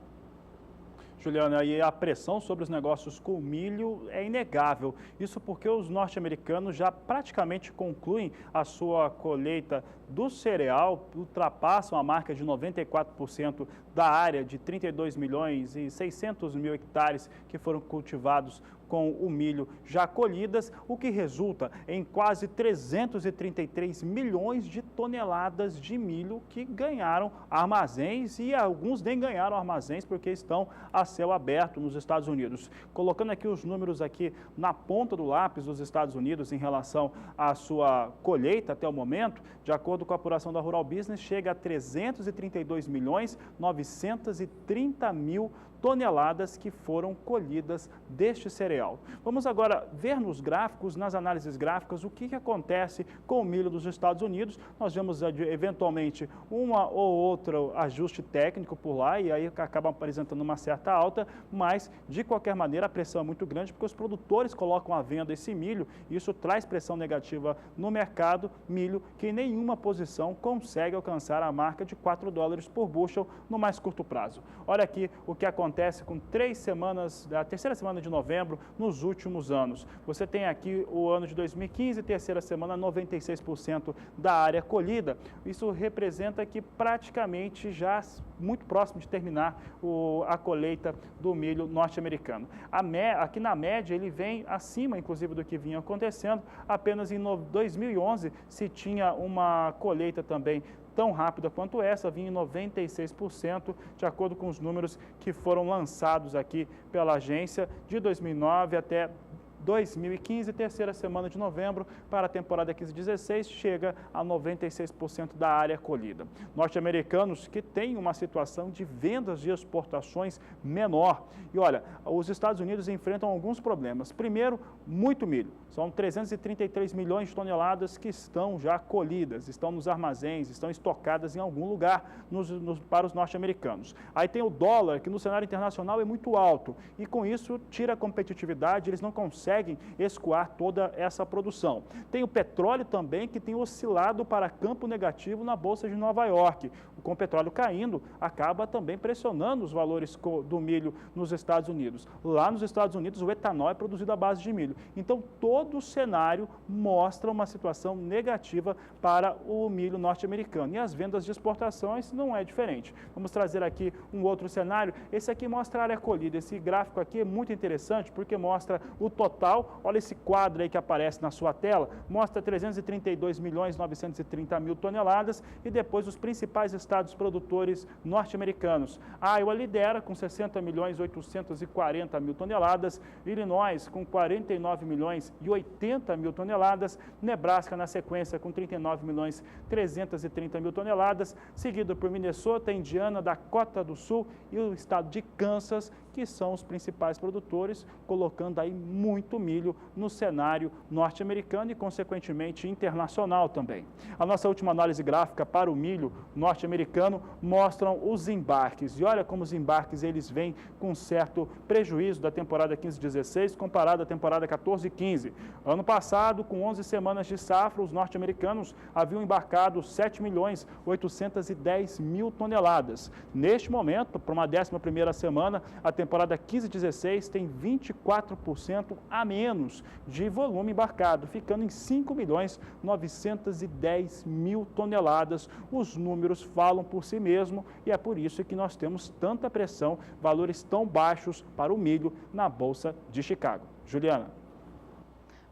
Juliana, e a pressão sobre os negócios com milho é inegável. Isso porque os norte-americanos já praticamente concluem a sua colheita do cereal, ultrapassam a marca de 94% da área de 32 milhões e 600 mil hectares que foram cultivados com o milho já colhidas, o que resulta em quase 333 milhões de toneladas de milho que ganharam armazéns e alguns nem ganharam armazéns porque estão a céu aberto nos Estados Unidos. Colocando aqui os números aqui na ponta do lápis dos Estados Unidos em relação à sua colheita até o momento, de acordo com a apuração da Rural Business, chega a 332 milhões 930 mil toneladas que foram colhidas deste cereal. Vamos agora ver nos gráficos, nas análises gráficas, o que acontece com o milho dos Estados Unidos. Nós vemos eventualmente uma ou outra ajuste técnico por lá e aí acabam apresentando uma certa alta, mas de qualquer maneira a pressão é muito grande porque os produtores colocam à venda esse milho e isso traz pressão negativa no mercado. Milho que em nenhuma posição consegue alcançar a marca de $4 por bushel no mais curto prazo. Olha aqui o que acontece com 3 semanas, a terceira semana de novembro nos últimos anos. Você tem aqui o ano de 2015, terceira semana, 96% da área colhida. Isso representa que praticamente já muito próximo de terminar a colheita do milho norte-americano. Aqui na média ele vem acima, inclusive, do que vinha acontecendo. Apenas em 2011 se tinha uma colheita também tão rápida quanto essa, vinha em 96%, de acordo com os números que foram lançados aqui pela agência de 2009 até 2015, terceira semana de novembro, para a temporada 15-16, chega a 96% da área colhida. Norte-americanos que têm uma situação de vendas de exportações menor. E olha, os Estados Unidos enfrentam alguns problemas. Primeiro, muito milho. São 333 milhões de toneladas que estão já colhidas, estão nos armazéns, estão estocadas em algum lugar para os norte-americanos. Aí tem o dólar, que no cenário internacional é muito alto, e com isso tira a competitividade, eles não conseguem escoar toda essa produção. Tem o petróleo também, que tem oscilado para campo negativo na Bolsa de Nova York. Com o petróleo caindo, acaba também pressionando os valores do milho nos Estados Unidos. Lá nos Estados Unidos, o etanol é produzido à base de milho. Então, todo o cenário mostra uma situação negativa para o milho norte-americano. E as vendas de exportações não é diferente. Vamos trazer aqui um outro cenário. Esse aqui mostra a área colhida. Esse gráfico aqui é muito interessante porque mostra o total. Olha esse quadro aí que aparece na sua tela, mostra 332.930.000 toneladas e depois os principais estados produtores norte-americanos. Iowa lidera com 60.840.000 toneladas, Illinois com 49.080.000 toneladas, Nebraska na sequência com 39.330.000 toneladas, seguido por Minnesota, Indiana, Dakota do Sul e o estado de Kansas, que são os principais produtores, colocando aí muito milho no cenário norte-americano e, consequentemente, internacional também. A nossa última análise gráfica para o milho norte-americano mostram os embarques. E olha como os embarques eles vêm com certo prejuízo da temporada 15-16 comparado à temporada 14-15. Ano passado, com 11 semanas de safra, os norte-americanos haviam embarcado 7.810.000 toneladas. Neste momento, para uma 11ª semana, a temporada 15-16 tem 24% a menos de volume embarcado, ficando em 5.910.000 toneladas. Os números falam por si mesmo e é por isso que nós temos tanta pressão, valores tão baixos para o milho na Bolsa de Chicago. Juliana.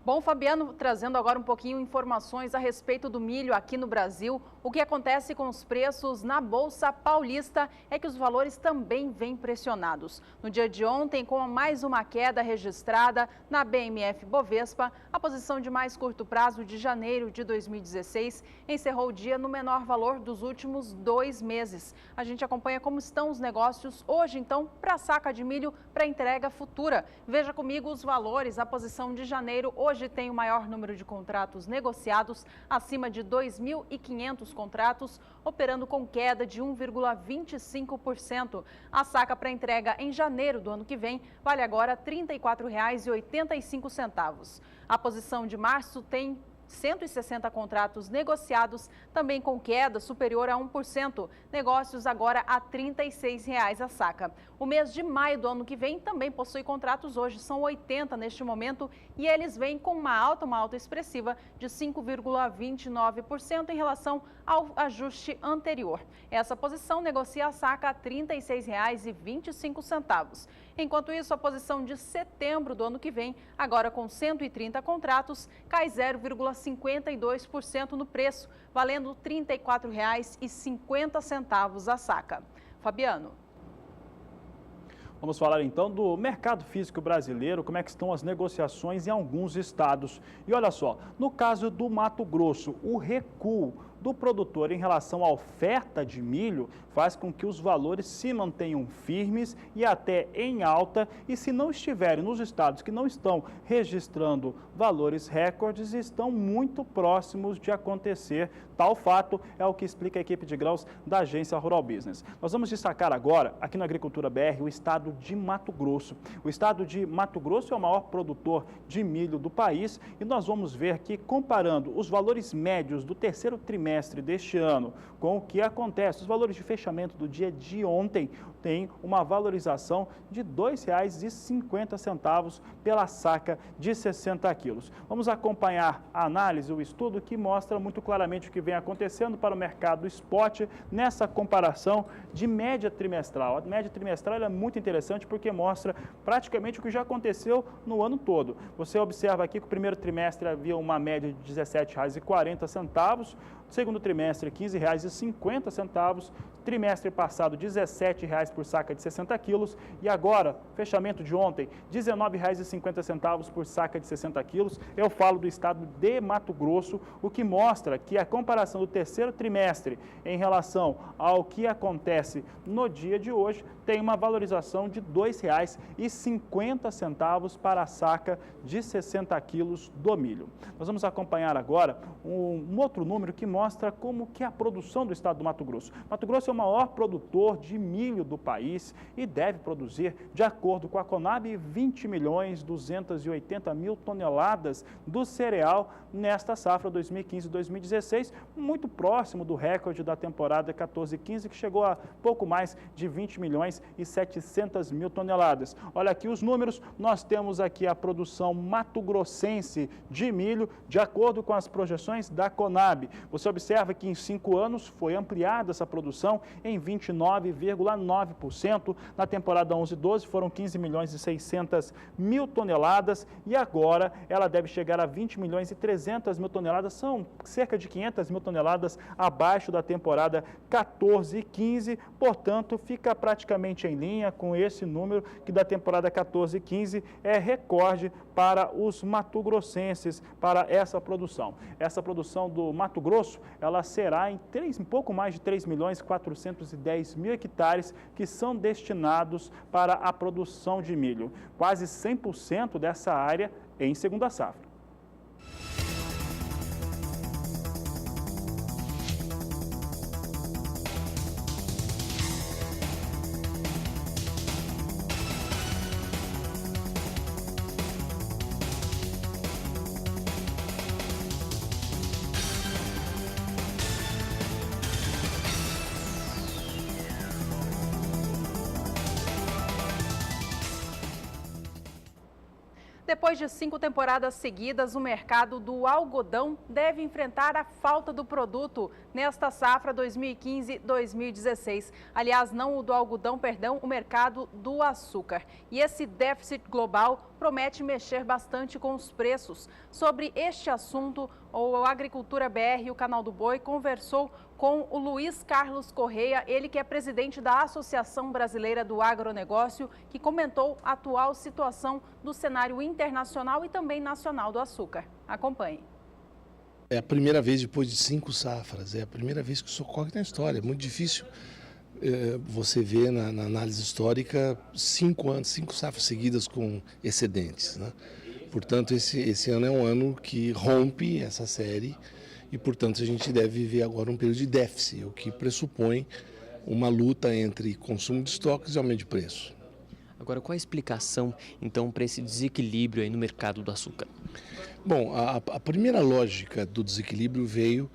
Bom, Fabiano, trazendo agora um pouquinho informações a respeito do milho aqui no Brasil. O que acontece com os preços na Bolsa Paulista é que os valores também vêm pressionados. No dia de ontem, com mais uma queda registrada na BMF Bovespa, a posição de mais curto prazo de janeiro de 2016 encerrou o dia no menor valor dos últimos 2 meses. A gente acompanha como estão os negócios hoje, então, para a saca de milho para entrega futura. Veja comigo os valores, a posição de janeiro hoje tem o maior número de contratos negociados, acima de 2.500 contratos, operando com queda de 1,25%. A saca para entrega em janeiro do ano que vem vale agora R$ 34,85. A posição de março tem 160 contratos negociados, também com queda superior a 1%. Negócios agora a R$ 36,00 a saca. O mês de maio do ano que vem também possui contratos hoje, são 80 neste momento, e eles vêm com uma alta expressiva de 5,29% em relação ao ajuste anterior. Essa posição negocia a saca a R$ 36,25. Enquanto isso, a posição de setembro do ano que vem, agora com 130 contratos, cai 0,52% no preço, valendo R$ 34,50 a saca. Fabiano. Vamos falar então do mercado físico brasileiro, como é que estão as negociações em alguns estados. E olha só, no caso do Mato Grosso, o recuo do produtor em relação à oferta de milho faz com que os valores se mantenham firmes e até em alta, e se não estiverem nos estados que não estão registrando valores recordes, estão muito próximos de acontecer. Tal fato é o que explica a equipe de grãos da agência Rural Business. Nós vamos destacar agora, aqui na Agricultura BR, o estado de Mato Grosso. O estado de Mato Grosso é o maior produtor de milho do país e nós vamos ver que, comparando os valores médios do terceiro trimestre deste ano com o que acontece, os valores de fechamento do dia de ontem, tem uma valorização de R$ 2,50 pela saca de 60 quilos. Vamos acompanhar a análise, o estudo que mostra muito claramente o que vem acontecendo para o mercado spot nessa comparação de média trimestral. A média trimestral é muito interessante porque mostra praticamente o que já aconteceu no ano todo. Você observa aqui que o primeiro trimestre havia uma média de R$ 17,40, segundo trimestre R$ 15,50, trimestre passado R$ 17,00 por saca de 60 quilos e agora, fechamento de ontem, R$ 19,50 por saca de 60 quilos. Eu falo do estado de Mato Grosso, o que mostra que a comparação do terceiro trimestre em relação ao que acontece no dia de hoje tem uma valorização de R$ 2,50 para a saca de 60 quilos do milho. Nós vamos acompanhar agora um outro número que mostra como que é a produção do estado do Mato Grosso. Mato Grosso é o maior produtor de milho do país e deve produzir, de acordo com a Conab, 20.280.000 toneladas do cereal nesta safra 2015-2016, muito próximo do recorde da temporada 14-15, que chegou a pouco mais de 20.700.000 toneladas. Olha aqui os números, nós temos aqui a produção mato-grossense de milho, de acordo com as projeções da Conab. Você observa que em 5 anos foi ampliada essa produção em 29,9%. Na temporada 11-12 foram 15.600.000 toneladas e agora ela deve chegar a 20.300.000 toneladas. São cerca de 500.000 toneladas abaixo da temporada 14-15, portanto fica praticamente em linha com esse número que da temporada 14-15 é recorde para os mato-grossenses, para essa produção. Essa produção do Mato Grosso, ela será em um pouco mais de 3.410.000 hectares que são destinados para a produção de milho. Quase 100% dessa área em segunda safra. Depois de 5 temporadas seguidas, o mercado do algodão deve enfrentar a falta do produto nesta safra 2015-2016. Aliás, não o do algodão, perdão, o mercado do açúcar. E esse déficit global promete mexer bastante com os preços. Sobre este assunto, o Agricultura BR e o Canal do Boi conversou com o Luiz Carlos Correia, ele que é presidente da Associação Brasileira do Agronegócio, que comentou a atual situação do cenário internacional e também nacional do açúcar. Acompanhe. É a primeira vez depois de 5 safras, é a primeira vez que isso ocorre na história. É muito difícil você ver na análise histórica 5 anos, 5 safras seguidas com excedentes, né? Portanto, esse ano é um ano que rompe essa série e, portanto, a gente deve viver agora um período de déficit, o que pressupõe uma luta entre consumo de estoques e aumento de preço. Agora, qual a explicação, então, para esse desequilíbrio aí no mercado do açúcar? Bom, a primeira lógica do desequilíbrio veio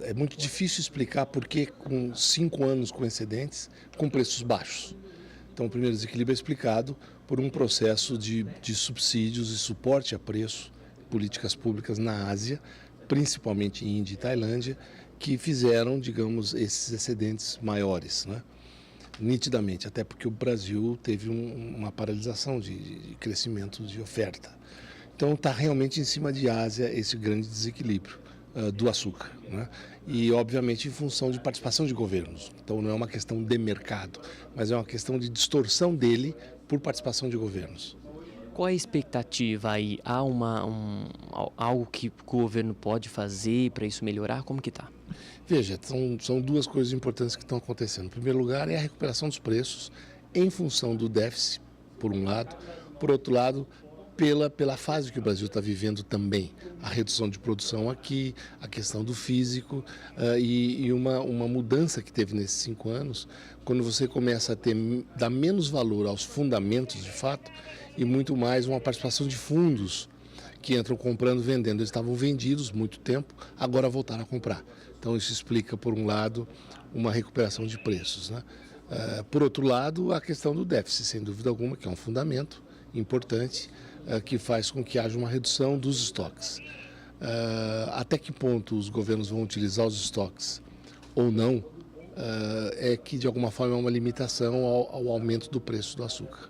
é muito difícil explicar por que com 5 anos com excedentes, com preços baixos. Então, o primeiro desequilíbrio é explicado por um processo de subsídios e suporte a preço, políticas públicas na Ásia, principalmente em Índia e Tailândia, que fizeram, digamos, esses excedentes maiores, né? Nitidamente, até porque o Brasil teve uma paralisação de crescimento de oferta. Então, está realmente em cima de Ásia esse grande desequilíbrio do açúcar, né? E, obviamente, em função de participação de governos. Então, não é uma questão de mercado, mas é uma questão de distorção dele por participação de governos. Qual a expectativa aí? Há algo que o governo pode fazer para isso melhorar? Como que está? Veja, são 2 coisas importantes que estão acontecendo. Em primeiro lugar, é a recuperação dos preços em função do déficit, por um lado. Por outro lado, pela fase que o Brasil está vivendo também. A redução de produção aqui, a questão do físico e uma mudança que teve nesses 5 anos, quando você começa a dar menos valor aos fundamentos de fato e muito mais uma participação de fundos que entram comprando, vendendo. Eles estavam vendidos muito tempo, agora voltaram a comprar. Então isso explica, por um lado, uma recuperação de preços, né? Por outro lado, a questão do déficit, sem dúvida alguma, que é um fundamento importante que faz com que haja uma redução dos estoques. Até que ponto os governos vão utilizar os estoques ou não, é que de alguma forma é uma limitação ao aumento do preço do açúcar.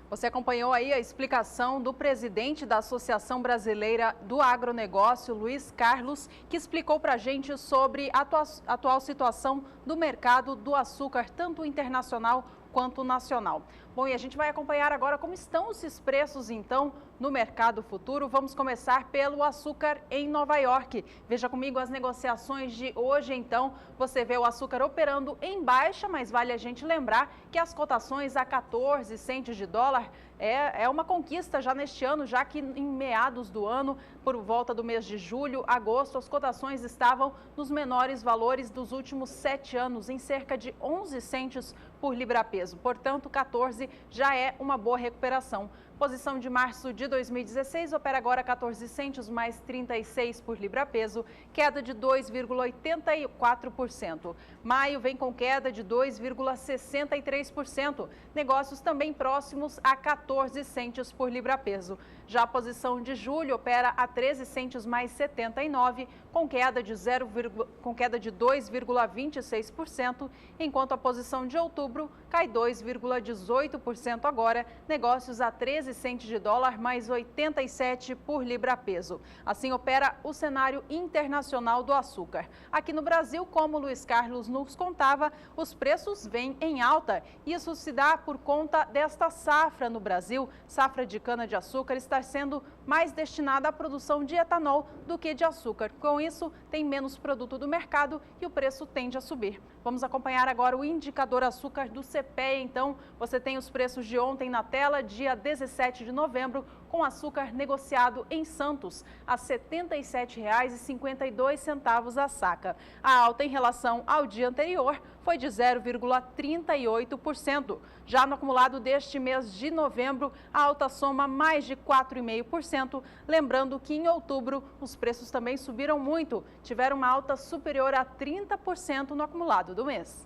Você acompanhou aí a explicação do presidente da Associação Brasileira do Agronegócio, Luiz Carlos, que explicou para a gente sobre a atual situação do mercado do açúcar, tanto internacional quanto nacional. Bom, e a gente vai acompanhar agora como estão esses preços, então, no mercado futuro. Vamos começar pelo açúcar em Nova York. Veja comigo as negociações de hoje, então. Você vê o açúcar operando em baixa, mas vale a gente lembrar que as cotações a 14 centes de dólar é uma conquista já neste ano, já que em meados do ano, por volta do mês de julho, agosto, as cotações estavam nos menores valores dos últimos 7 anos, em cerca de 11 centes por libra-peso. Portanto, 14 já é uma boa recuperação. Posição de março de 2016 opera agora 14 centes mais 36 por libra-peso, queda de 2,84%. Maio vem com queda de 2,63%. Negócios também próximos a 14 centes por libra-peso. Já a posição de julho opera a 13 centes mais 79, com queda de 2,26%, enquanto a posição de outubro cai 2,18% agora, negócios a 13 centes de dólar mais 87 por libra-peso. Assim opera o cenário internacional do açúcar. Aqui no Brasil, como o Luiz Carlos nos contava, os preços vêm em alta. Isso se dá por conta desta safra no Brasil. Safra de cana-de-açúcar está sendo mais destinada à produção de etanol do que de açúcar. Com isso, tem menos produto do mercado e o preço tende a subir. Vamos acompanhar agora o indicador açúcar do CPEA. Então, você tem os preços de ontem na tela, dia 17 de novembro, com açúcar negociado em Santos a R$ 77,52 a saca. A alta em relação ao dia anterior foi de 0,38%. Já no acumulado deste mês de novembro, a alta soma mais de 4,5%. Lembrando que em outubro os preços também subiram muito, tiveram uma alta superior a 30% no acumulado do mês.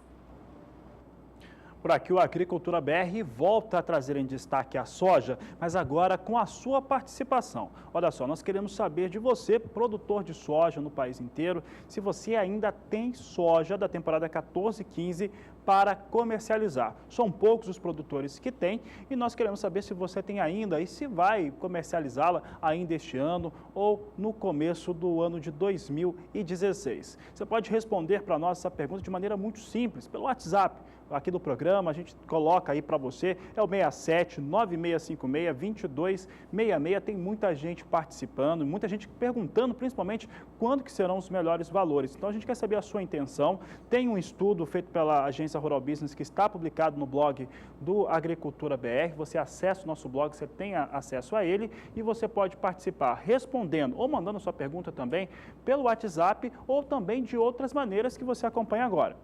Por aqui, o Agricultura BR volta a trazer em destaque a soja, mas agora com a sua participação. Olha só, nós queremos saber de você, produtor de soja no país inteiro, se você ainda tem soja da temporada 14-15 para comercializar. São poucos os produtores que têm e nós queremos saber se você tem ainda e se vai comercializá-la ainda este ano ou no começo do ano de 2016. Você pode responder para nós essa pergunta de maneira muito simples, pelo WhatsApp. Aqui do programa, a gente coloca aí para você, é o 67-9656-2266, tem muita gente participando, muita gente perguntando, principalmente, quando que serão os melhores valores. Então, a gente quer saber a sua intenção, tem um estudo feito pela Agência Rural Business que está publicado no blog do Agricultura BR, você acessa o nosso blog, você tem acesso a ele e você pode participar respondendo ou mandando sua pergunta também pelo WhatsApp ou também de outras maneiras que você acompanha agora.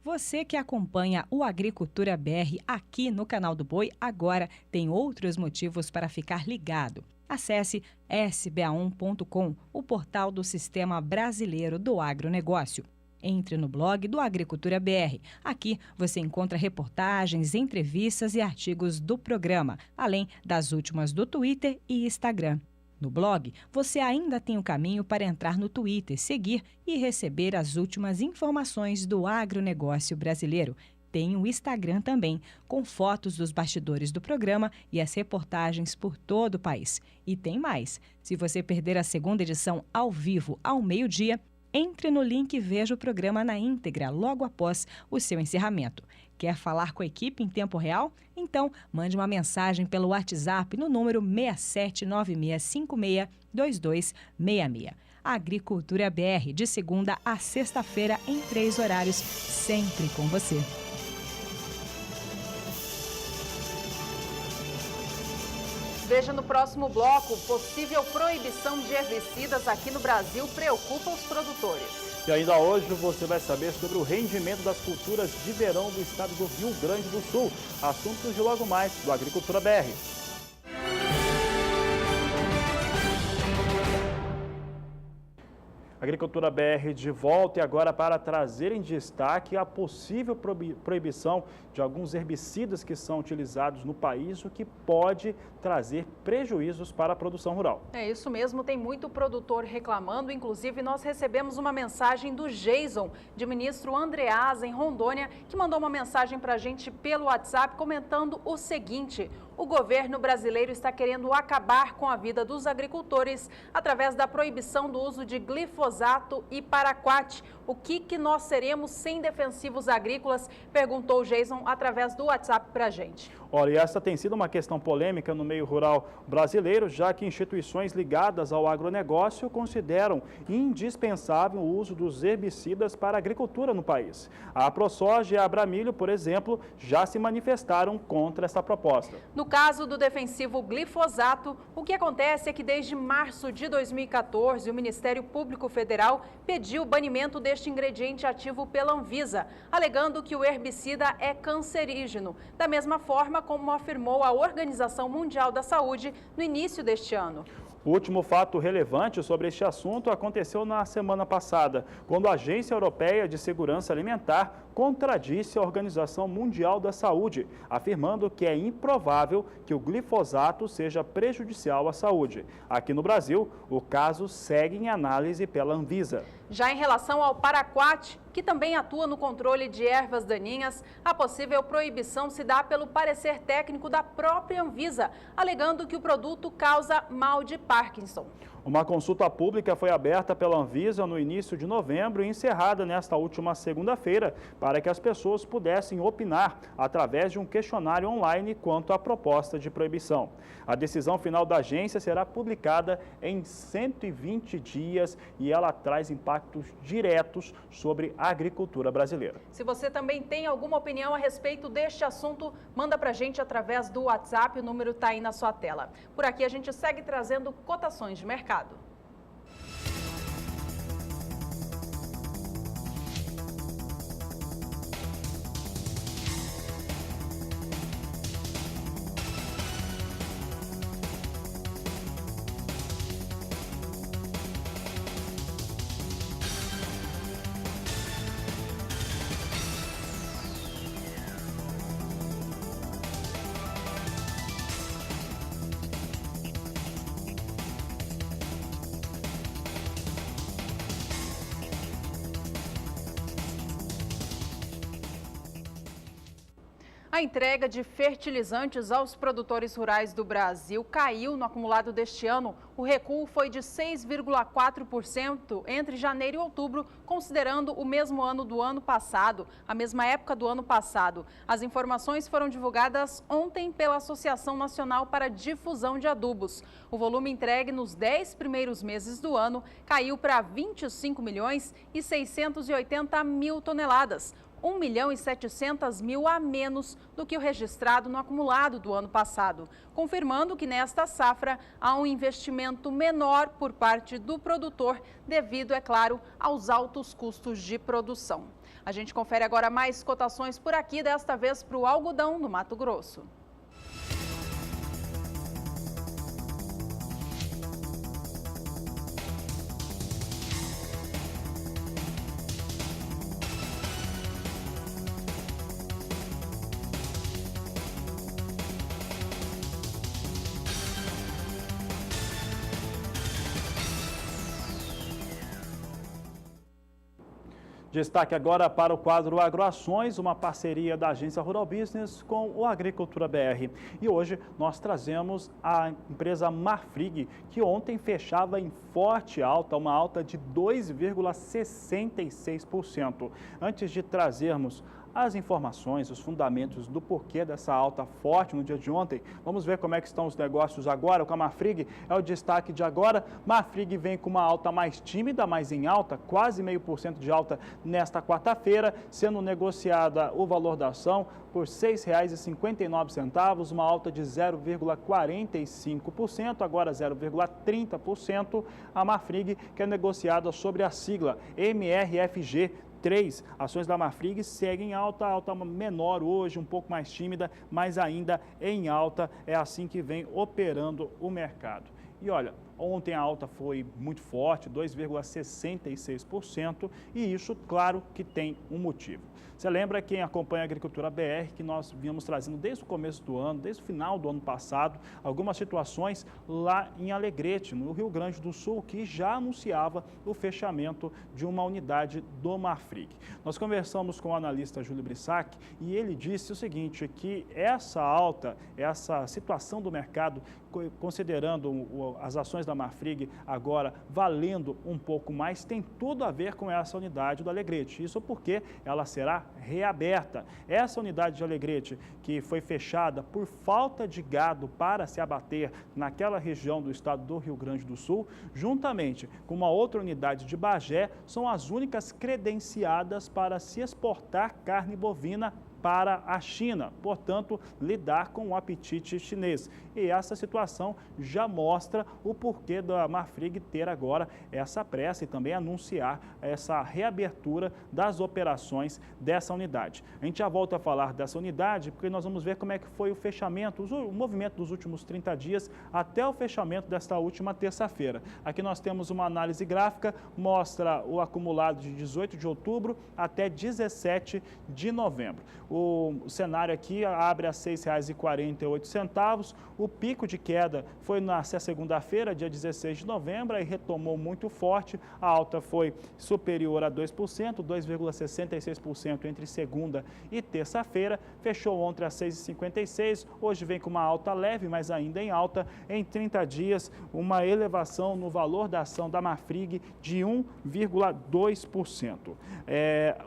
Você que acompanha o Agricultura BR aqui no canal do Boi, agora tem outros motivos para ficar ligado. Acesse sba1.com, o portal do Sistema Brasileiro do Agronegócio. Entre no blog do Agricultura BR. Aqui você encontra reportagens, entrevistas e artigos do programa, além das últimas do Twitter e Instagram. No blog, você ainda tem o caminho para entrar no Twitter, seguir e receber as últimas informações do agronegócio brasileiro. Tem o Instagram também, com fotos dos bastidores do programa e as reportagens por todo o país. E tem mais. Se você perder a segunda edição ao vivo ao meio-dia, entre no link e veja o programa na íntegra logo após o seu encerramento. Quer falar com a equipe em tempo real? Então, mande uma mensagem pelo WhatsApp no número 6796562266. Agricultura BR, de segunda a sexta-feira, em 3 horários, sempre com você. Veja no próximo bloco, possível proibição de herbicidas aqui no Brasil preocupa os produtores. E ainda hoje você vai saber sobre o rendimento das culturas de verão do estado do Rio Grande do Sul. Assuntos de logo mais do Agricultura BR. Agricultura BR de volta e agora para trazer em destaque a possível proibição de alguns herbicidas que são utilizados no país, o que pode trazer prejuízos para a produção rural. É isso mesmo, tem muito produtor reclamando, inclusive nós recebemos uma mensagem do Jason, de ministro Andreasa, em Rondônia, que mandou uma mensagem para a gente pelo WhatsApp comentando o seguinte: o governo brasileiro está querendo acabar com a vida dos agricultores através da proibição do uso de glifosato e paraquat. O que nós seremos sem defensivos agrícolas? Perguntou o Jason através do WhatsApp para a gente. Olha, e essa tem sido uma questão polêmica no meio rural brasileiro, já que instituições ligadas ao agronegócio consideram indispensável o uso dos herbicidas para a agricultura no país. A ProSoja e a Abramilho, por exemplo, já se manifestaram contra essa proposta. No caso do defensivo glifosato, o que acontece é que desde março de 2014, o Ministério Público Federal pediu o banimento deste ingrediente ativo pela Anvisa, alegando que o herbicida é cancerígeno, da mesma forma como afirmou a Organização Mundial da Saúde no início deste ano. O último fato relevante sobre este assunto aconteceu na semana passada, quando a Agência Europeia de Segurança Alimentar contradisse a Organização Mundial da Saúde, afirmando que é improvável que o glifosato seja prejudicial à saúde. Aqui no Brasil, o caso segue em análise pela Anvisa. Já em relação ao paraquat, que também atua no controle de ervas daninhas, a possível proibição se dá pelo parecer técnico da própria Anvisa, alegando que o produto causa mal de Parkinson. Uma consulta pública foi aberta pela Anvisa no início de novembro e encerrada nesta última segunda-feira para que as pessoas pudessem opinar através de um questionário online quanto à proposta de proibição. A decisão final da agência será publicada em 120 dias e ela traz impactos diretos sobre a agricultura brasileira. Se você também tem alguma opinião a respeito deste assunto, manda pra gente através do WhatsApp, o número está aí na sua tela. Por aqui a gente segue trazendo cotações de mercado. A entrega de fertilizantes aos produtores rurais do Brasil caiu no acumulado deste ano. O recuo foi de 6,4% entre janeiro e outubro, considerando o mesmo ano do ano passado, a mesma época do ano passado. As informações foram divulgadas ontem pela Associação Nacional para Difusão de Adubos. O volume entregue nos 10 primeiros meses do ano caiu para 25.680.000 toneladas. 1.700.000 a menos do que o registrado no acumulado do ano passado, confirmando que nesta safra há um investimento menor por parte do produtor devido, é claro, aos altos custos de produção. A gente confere agora mais cotações por aqui, desta vez para o algodão no Mato Grosso. Destaque agora para o quadro Agroações, uma parceria da Agência Rural Business com o Agricultura BR. E hoje nós trazemos a empresa Marfrig, que ontem fechava em forte alta, uma alta de 2,66%. Antes de trazermos as informações, os fundamentos do porquê dessa alta forte no dia de ontem, vamos ver como é que estão os negócios agora. Com a Marfrig é o destaque de agora. Marfrig vem com uma alta mais tímida, mas em alta, quase 0,5% de alta nesta quarta-feira, sendo negociada o valor da ação por R$ 6,59, uma alta de 0,45%, agora 0,30%. A Marfrig, que é negociada sobre a sigla MRFG. Ações da Marfrig seguem alta menor hoje, um pouco mais tímida, mas ainda em alta. É assim que vem operando o mercado. E olha, Ontem a alta foi muito forte, 2,66%, e isso, claro, que tem um motivo. Você lembra, quem acompanha a Agricultura BR, que nós vínhamos trazendo desde o começo do ano, desde o final do ano passado, algumas situações lá em Alegrete, no Rio Grande do Sul, que já anunciava o fechamento de uma unidade do Marfrig. Nós conversamos com o analista Júlio Brissac e ele disse o seguinte, que essa alta, essa situação do mercado, considerando as ações da Marfrig agora valendo um pouco mais, tem tudo a ver com essa unidade do Alegrete. Isso porque ela será reaberta. Essa unidade de Alegrete, que foi fechada por falta de gado para se abater naquela região do estado do Rio Grande do Sul, juntamente com uma outra unidade de Bagé, são as únicas credenciadas para se exportar carne bovina para a China, portanto, lidar com o apetite chinês. E essa situação já mostra o porquê da Marfrig ter agora essa pressa e também anunciar essa reabertura das operações dessa unidade. A gente já volta a falar dessa unidade, porque nós vamos ver como é que foi o fechamento, o movimento dos últimos 30 dias até o fechamento desta última terça-feira. Aqui nós temos uma análise gráfica, mostra o acumulado de 18 de outubro até 17 de novembro. O cenário aqui abre a R$ 6,48. O pico de queda foi na segunda-feira, dia 16 de novembro, e retomou muito forte. A alta foi superior a 2%, 2,66% entre segunda e terça-feira. Fechou ontem a R$ 6,56. Hoje vem com uma alta leve, mas ainda em alta. Em 30 dias, uma elevação no valor da ação da Marfrig de 1,2%.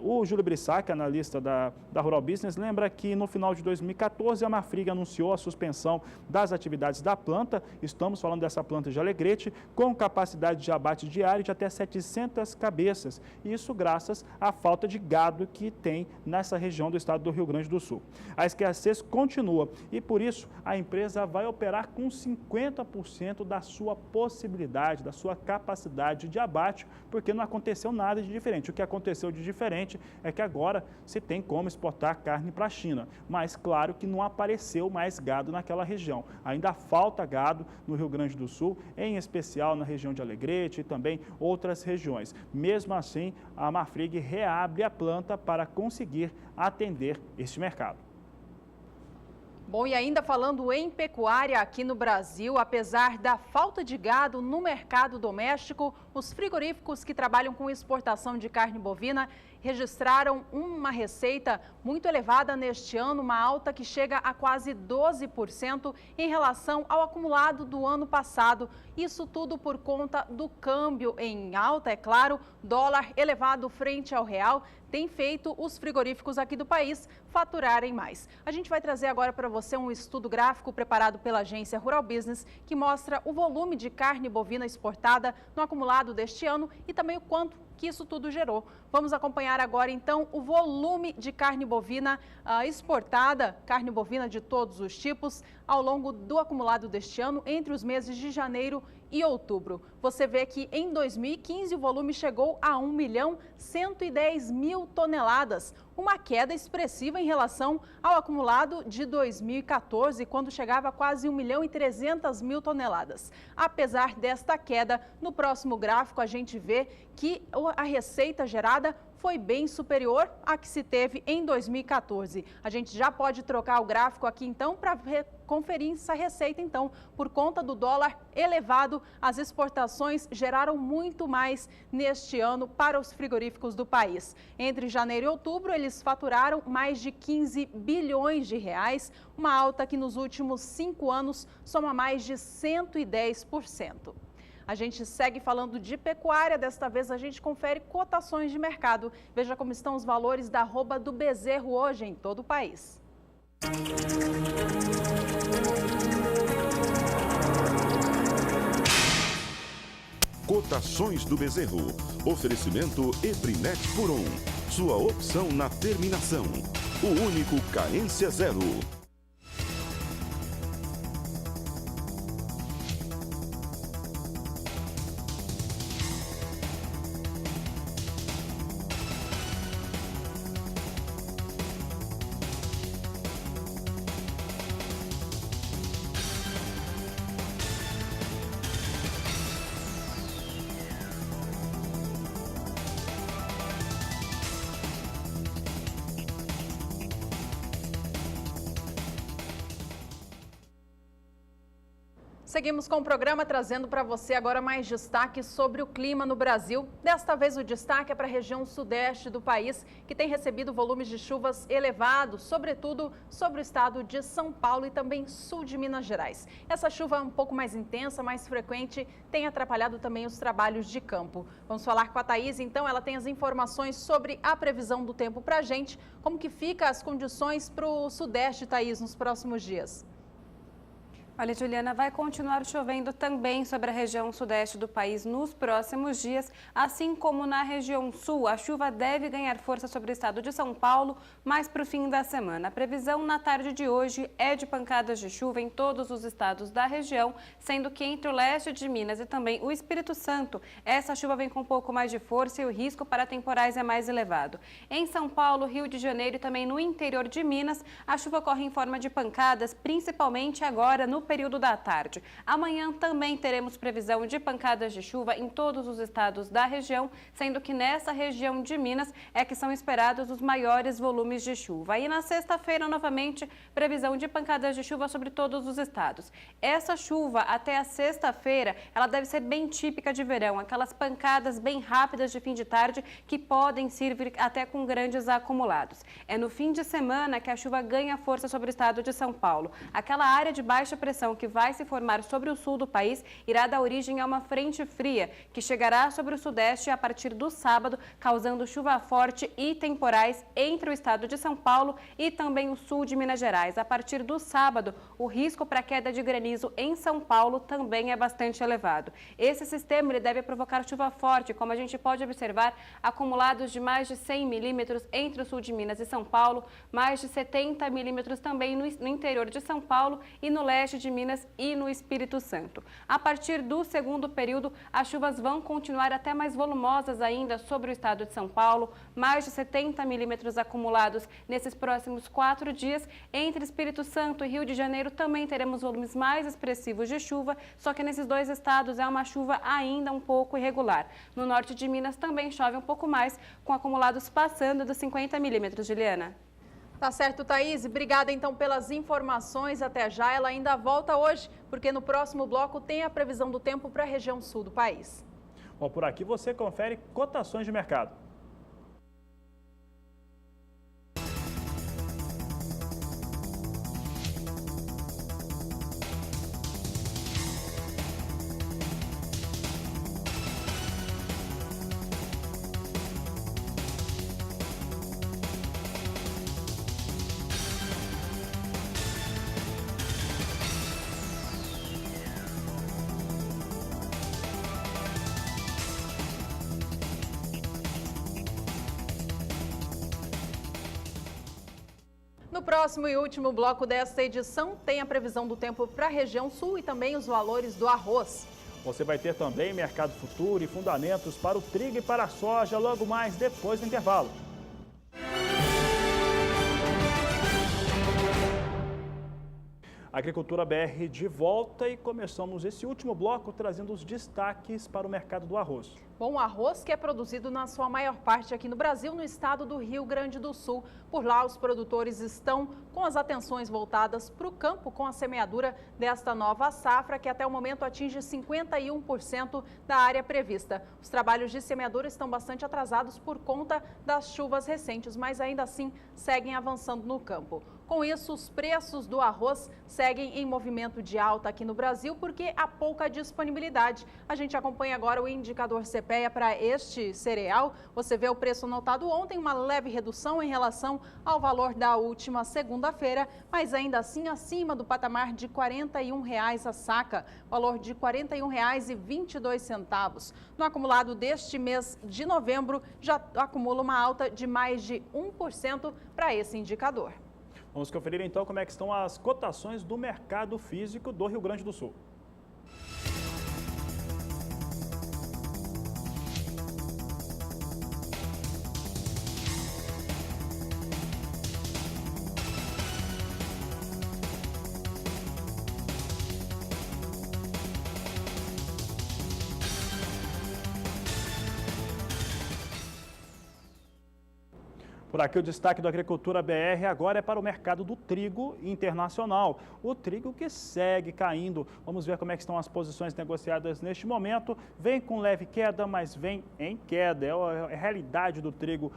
O Júlio Brissac, analista da Rural Business, lembra que no final de 2014 a Marfrig anunciou a suspensão das atividades da planta, estamos falando dessa planta de Alegrete, com capacidade de abate diário de até 700 cabeças, isso graças à falta de gado que tem nessa região do estado do Rio Grande do Sul. A escassez continua e por isso a empresa vai operar com 50% da sua possibilidade, da sua capacidade de abate, porque não aconteceu nada de diferente. O que aconteceu de diferente é que agora se tem como exportar carne para a China, mas claro que não apareceu mais gado naquela região. Ainda falta gado no Rio Grande do Sul, em especial na região de Alegrete e também outras regiões. Mesmo assim, a Marfrig reabre a planta para conseguir atender este mercado. Bom, e ainda falando em pecuária aqui no Brasil, apesar da falta de gado no mercado doméstico, os frigoríficos que trabalham com exportação de carne bovina registraram uma receita muito elevada neste ano, uma alta que chega a quase 12% em relação ao acumulado do ano passado. Isso tudo por conta do câmbio em alta, é claro, dólar elevado frente ao real, tem feito os frigoríficos aqui do país faturarem mais. A gente vai trazer agora para você um estudo gráfico preparado pela agência Rural Business que mostra o volume de carne bovina exportada no acumulado deste ano e também o quanto que isso tudo gerou. Vamos acompanhar agora, então, o volume de carne bovina exportada, carne bovina de todos os tipos, ao longo do acumulado deste ano, entre os meses de janeiro e outubro. Você vê que em 2015 o volume chegou a 1.110.000 toneladas, uma queda expressiva em relação ao acumulado de 2014, quando chegava a quase 1.300.000 toneladas. Apesar desta queda, no próximo gráfico a gente vê que a receita gerada foi bem superior à que se teve em 2014. A gente já pode trocar o gráfico aqui então para conferir essa receita então. Por conta do dólar elevado, as exportações geraram muito mais neste ano para os frigoríficos do país. Entre janeiro e outubro, eles faturaram mais de 15 bilhões de reais, uma alta que nos últimos 5 anos soma mais de 110%. A gente segue falando de pecuária, desta vez a gente confere cotações de mercado. Veja como estão os valores da arroba do bezerro hoje em todo o país. Cotações do bezerro. Oferecimento Eprinet por 1. Sua opção na terminação. O único carência zero. Seguimos com o programa trazendo para você agora mais destaques sobre o clima no Brasil. Desta vez o destaque é para a região sudeste do país, que tem recebido volumes de chuvas elevados, sobretudo sobre o estado de São Paulo e também sul de Minas Gerais. Essa chuva um pouco mais intensa, mais frequente, tem atrapalhado também os trabalhos de campo. Vamos falar com a Thaís, então, ela tem as informações sobre a previsão do tempo para a gente. Como que fica as condições para o sudeste, Thaís, nos próximos dias? Olha, Juliana, vai continuar chovendo também sobre a região sudeste do país nos próximos dias, assim como na região sul. A chuva deve ganhar força sobre o estado de São Paulo, mais para o fim da semana. A previsão na tarde de hoje é de pancadas de chuva em todos os estados da região, sendo que entre o leste de Minas e também o Espírito Santo, essa chuva vem com um pouco mais de força e o risco para temporais é mais elevado. Em São Paulo, Rio de Janeiro e também no interior de Minas, a chuva corre em forma de pancadas, principalmente agora no período da tarde. Amanhã também teremos previsão de pancadas de chuva em todos os estados da região, sendo que nessa região de Minas é que são esperados os maiores volumes de chuva. E na sexta-feira, novamente, previsão de pancadas de chuva sobre todos os estados. Essa chuva, até a sexta-feira, ela deve ser bem típica de verão, aquelas pancadas bem rápidas de fim de tarde que podem servir até com grandes acumulados. É no fim de semana que a chuva ganha força sobre o estado de São Paulo. Aquela área de baixa pressão que vai se formar sobre o sul do país irá dar origem a uma frente fria que chegará sobre o sudeste a partir do sábado, causando chuva forte e temporais entre o estado de São Paulo e também o sul de Minas Gerais. A partir do sábado, o risco para queda de granizo em São Paulo também é bastante elevado. Esse sistema ele deve provocar chuva forte, como a gente pode observar, acumulados de mais de 100 milímetros entre o sul de Minas e São Paulo, mais de 70 milímetros também no interior de São Paulo e no leste de Minas e no Espírito Santo. A partir do segundo período, as chuvas vão continuar até mais volumosas ainda sobre o estado de São Paulo, mais de 70 milímetros acumulados nesses próximos 4 dias. Entre Espírito Santo e Rio de Janeiro também teremos volumes mais expressivos de chuva, só que nesses dois estados é uma chuva ainda um pouco irregular. No norte de Minas também chove um pouco mais, com acumulados passando dos 50 milímetros, Juliana. Tá certo, Thaís. Obrigada, então, pelas informações. Até já. Ela ainda volta hoje, porque no próximo bloco tem a previsão do tempo para a região sul do país. Bom, por aqui você confere cotações de mercado. No próximo e último bloco desta edição, tem a previsão do tempo para a região sul e também os valores do arroz. Você vai ter também mercado futuro e fundamentos para o trigo e para a soja logo mais depois do intervalo. Agricultura BR de volta e começamos esse último bloco trazendo os destaques para o mercado do arroz. Bom, o arroz que é produzido na sua maior parte aqui no Brasil, no estado do Rio Grande do Sul. Por lá, os produtores estão com as atenções voltadas para o campo com a semeadura desta nova safra, que até o momento atinge 51% da área prevista. Os trabalhos de semeadura estão bastante atrasados por conta das chuvas recentes, mas ainda assim seguem avançando no campo. Com isso, os preços do arroz seguem em movimento de alta aqui no Brasil porque há pouca disponibilidade. A gente acompanha agora o indicador CPEA para este cereal. Você vê o preço notado ontem, uma leve redução em relação ao valor da última segunda-feira, mas ainda assim acima do patamar de R$ 41,00 a saca, valor de R$ 41,22. No acumulado deste mês de novembro, já acumula uma alta de mais de 1% para esse indicador. Vamos conferir então como é que estão as cotações do mercado físico do Rio Grande do Sul. Por aqui o destaque do Agricultura BR agora é para o mercado do trigo internacional. O trigo que segue caindo. Vamos ver como é que estão as posições negociadas neste momento. Vem com leve queda, mas vem em queda. É a realidade do trigo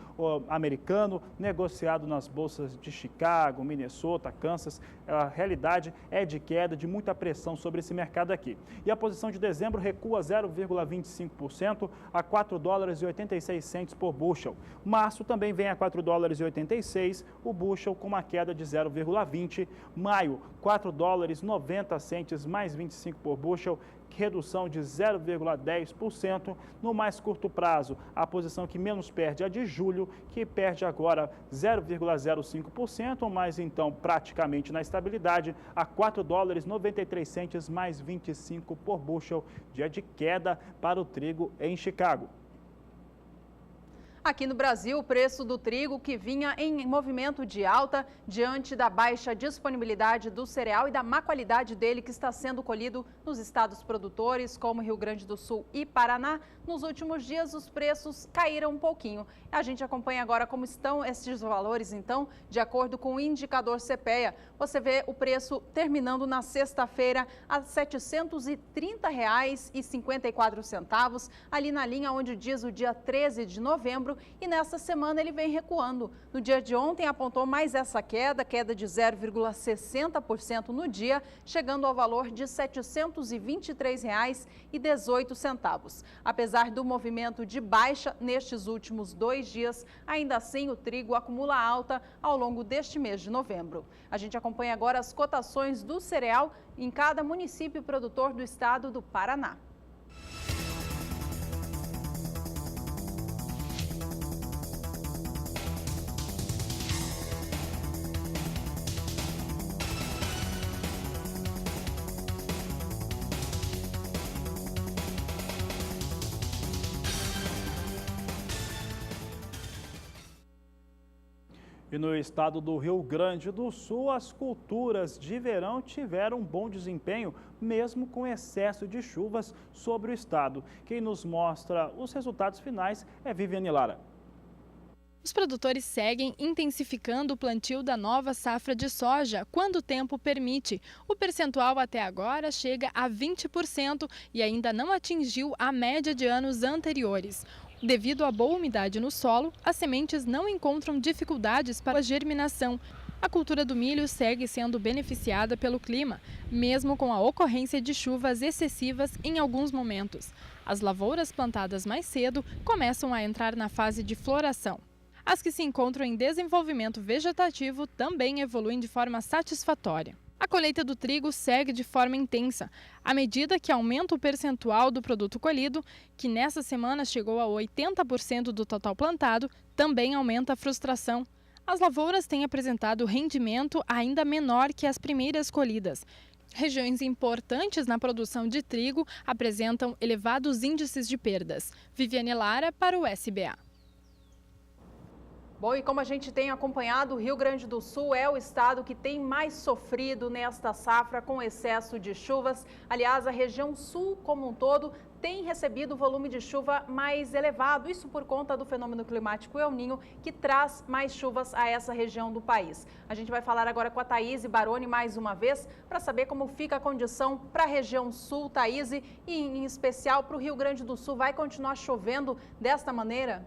americano, negociado nas bolsas de Chicago, Minnesota, Kansas. A realidade é de queda, de muita pressão sobre esse mercado aqui. E a posição de dezembro recua 0,25% a $4,86 por bushel. Março também vem a $4,86, o bushel com uma queda de 0,20. Maio, $4,90 mais 25 por bushel, redução de 0,10%. No mais curto prazo, a posição que menos perde é a de julho, que perde agora 0,05%, mas então praticamente na estabilidade, a $4,93 mais 25 por bushel, dia de queda para o trigo em Chicago. Aqui no Brasil, o preço do trigo, que vinha em movimento de alta diante da baixa disponibilidade do cereal e da má qualidade dele que está sendo colhido nos estados produtores, como Rio Grande do Sul e Paraná, nos últimos dias os preços caíram um pouquinho. A gente acompanha agora como estão esses valores, então, de acordo com o indicador CPEA. Você vê o preço terminando na sexta-feira a R$ 730,54, ali na linha onde diz o dia 13 de novembro, e nessa semana ele vem recuando. No dia de ontem apontou mais essa queda de 0,60% no dia, chegando ao valor de R$ 723,18. Apesar do movimento de baixa nestes últimos 2 dias, ainda assim o trigo acumula alta ao longo deste mês de novembro. A gente acompanha agora as cotações do cereal em cada município produtor do estado do Paraná. E no estado do Rio Grande do Sul, as culturas de verão tiveram um bom desempenho, mesmo com excesso de chuvas sobre o estado. Quem nos mostra os resultados finais é Viviane Lara. Os produtores seguem intensificando o plantio da nova safra de soja, quando o tempo permite. O percentual até agora chega a 20% e ainda não atingiu a média de anos anteriores. Devido à boa umidade no solo, as sementes não encontram dificuldades para a germinação. A cultura do milho segue sendo beneficiada pelo clima, mesmo com a ocorrência de chuvas excessivas em alguns momentos. As lavouras plantadas mais cedo começam a entrar na fase de floração. As que se encontram em desenvolvimento vegetativo também evoluem de forma satisfatória. A colheita do trigo segue de forma intensa, à medida que aumenta o percentual do produto colhido, que nessa semana chegou a 80% do total plantado, também aumenta a frustração. As lavouras têm apresentado rendimento ainda menor que as primeiras colhidas. Regiões importantes na produção de trigo apresentam elevados índices de perdas. Viviane Lara para o SBA. Bom, e como a gente tem acompanhado, o Rio Grande do Sul é o estado que tem mais sofrido nesta safra com excesso de chuvas. Aliás, a região sul como um todo tem recebido o volume de chuva mais elevado, isso por conta do fenômeno climático El Niño, que traz mais chuvas a essa região do país. A gente vai falar agora com a Thaís Baroni mais uma vez, para saber como fica a condição para a região sul, Thaís, e em especial para o Rio Grande do Sul. Vai continuar chovendo desta maneira?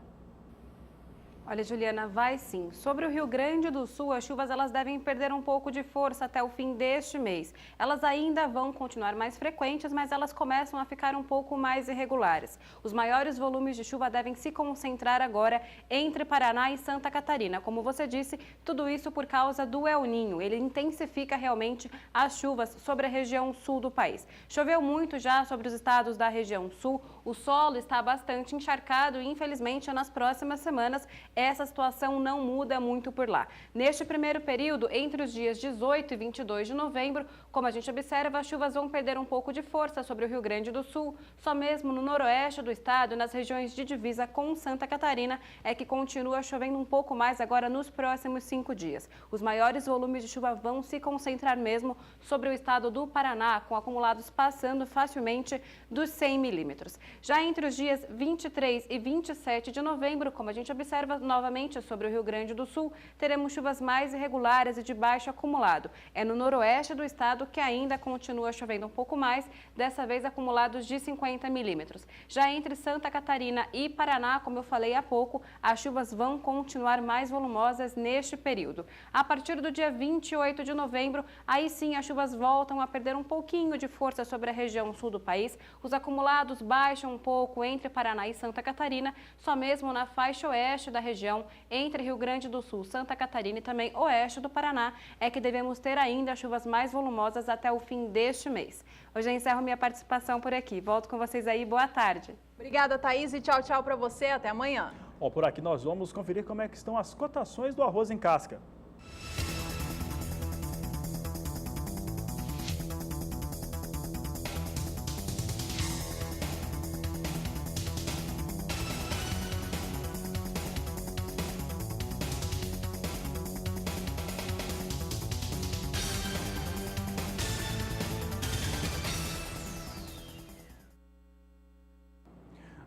Olha, Juliana, vai sim. Sobre o Rio Grande do Sul, as chuvas elas devem perder um pouco de força até o fim deste mês. Elas ainda vão continuar mais frequentes, mas elas começam a ficar um pouco mais irregulares. Os maiores volumes de chuva devem se concentrar agora entre Paraná e Santa Catarina. Como você disse, tudo isso por causa do El Niño. Ele intensifica realmente as chuvas sobre a região sul do país. Choveu muito já sobre os estados da região sul. O solo está bastante encharcado e, infelizmente, nas próximas semanas, essa situação não muda muito por lá. Neste primeiro período, entre os dias 18 e 22 de novembro, como a gente observa, as chuvas vão perder um pouco de força sobre o Rio Grande do Sul. Só mesmo no noroeste do estado, nas regiões de divisa com Santa Catarina, é que continua chovendo um pouco mais agora nos próximos 5 dias. Os maiores volumes de chuva vão se concentrar mesmo sobre o estado do Paraná, com acumulados passando facilmente dos 100 milímetros. Já entre os dias 23 e 27 de novembro, como a gente observa, novamente sobre o Rio Grande do Sul, teremos chuvas mais irregulares e de baixo acumulado. É no noroeste do estado que ainda continua chovendo um pouco mais, dessa vez acumulados de 50 milímetros. Já entre Santa Catarina e Paraná, como eu falei há pouco, as chuvas vão continuar mais volumosas neste período. A partir do dia 28 de novembro, aí sim as chuvas voltam a perder um pouquinho de força sobre a região sul do país. Os acumulados baixam um pouco entre Paraná e Santa Catarina, só mesmo na faixa oeste da região, entre Rio Grande do Sul, Santa Catarina e também oeste do Paraná, é que devemos ter ainda chuvas mais volumosas até o fim deste mês. Hoje eu encerro minha participação por aqui. Volto com vocês aí. Boa tarde. Obrigada, Thaís, e tchau, tchau para você. Até amanhã. Bom, por aqui nós vamos conferir como é que estão as cotações do arroz em casca.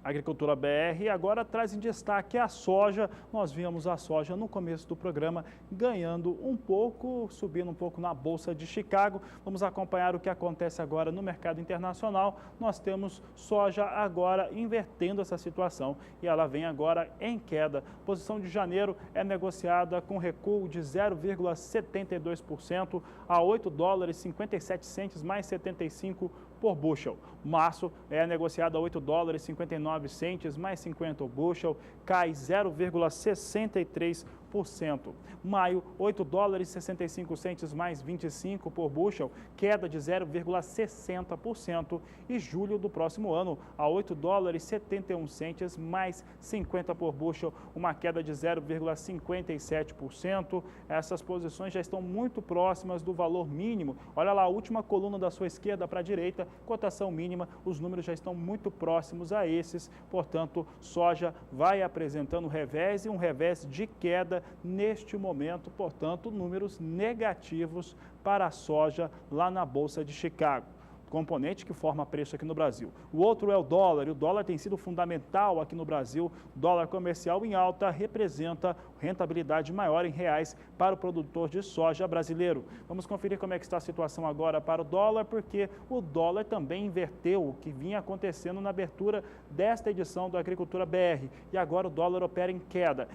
A Agricultura BR agora traz em destaque a soja. Nós vimos a soja no começo do programa ganhando um pouco, subindo um pouco na Bolsa de Chicago. Vamos acompanhar o que acontece agora no mercado internacional. Nós temos soja agora invertendo essa situação e ela vem agora em queda. A posição de janeiro é negociada com recuo de 0,72% a $8,57 mais 75 por bushel. Março é negociado a $8,59 mais 50 o bushel, cai 0,63%. Maio, $8,65 mais 25 por bushel, queda de 0,60%. E julho do próximo ano a $8,71 mais 50 por bushel, uma queda de 0,57%. Essas posições já estão muito próximas do valor mínimo. Olha lá, a última coluna da sua esquerda para a direita, cotação mínima, os números já estão muito próximos a esses. Portanto, soja vai apresentando revés e um revés de queda neste momento, portanto, números negativos para a soja lá na Bolsa de Chicago. Componente que forma preço aqui no Brasil. O outro é o dólar, e o dólar tem sido fundamental aqui no Brasil. Dólar comercial em alta representa rentabilidade maior em reais para o produtor de soja brasileiro. Vamos conferir como é que está a situação agora para o dólar, porque o dólar também inverteu o que vinha acontecendo na abertura desta edição do Agricultura BR. E agora o dólar opera em queda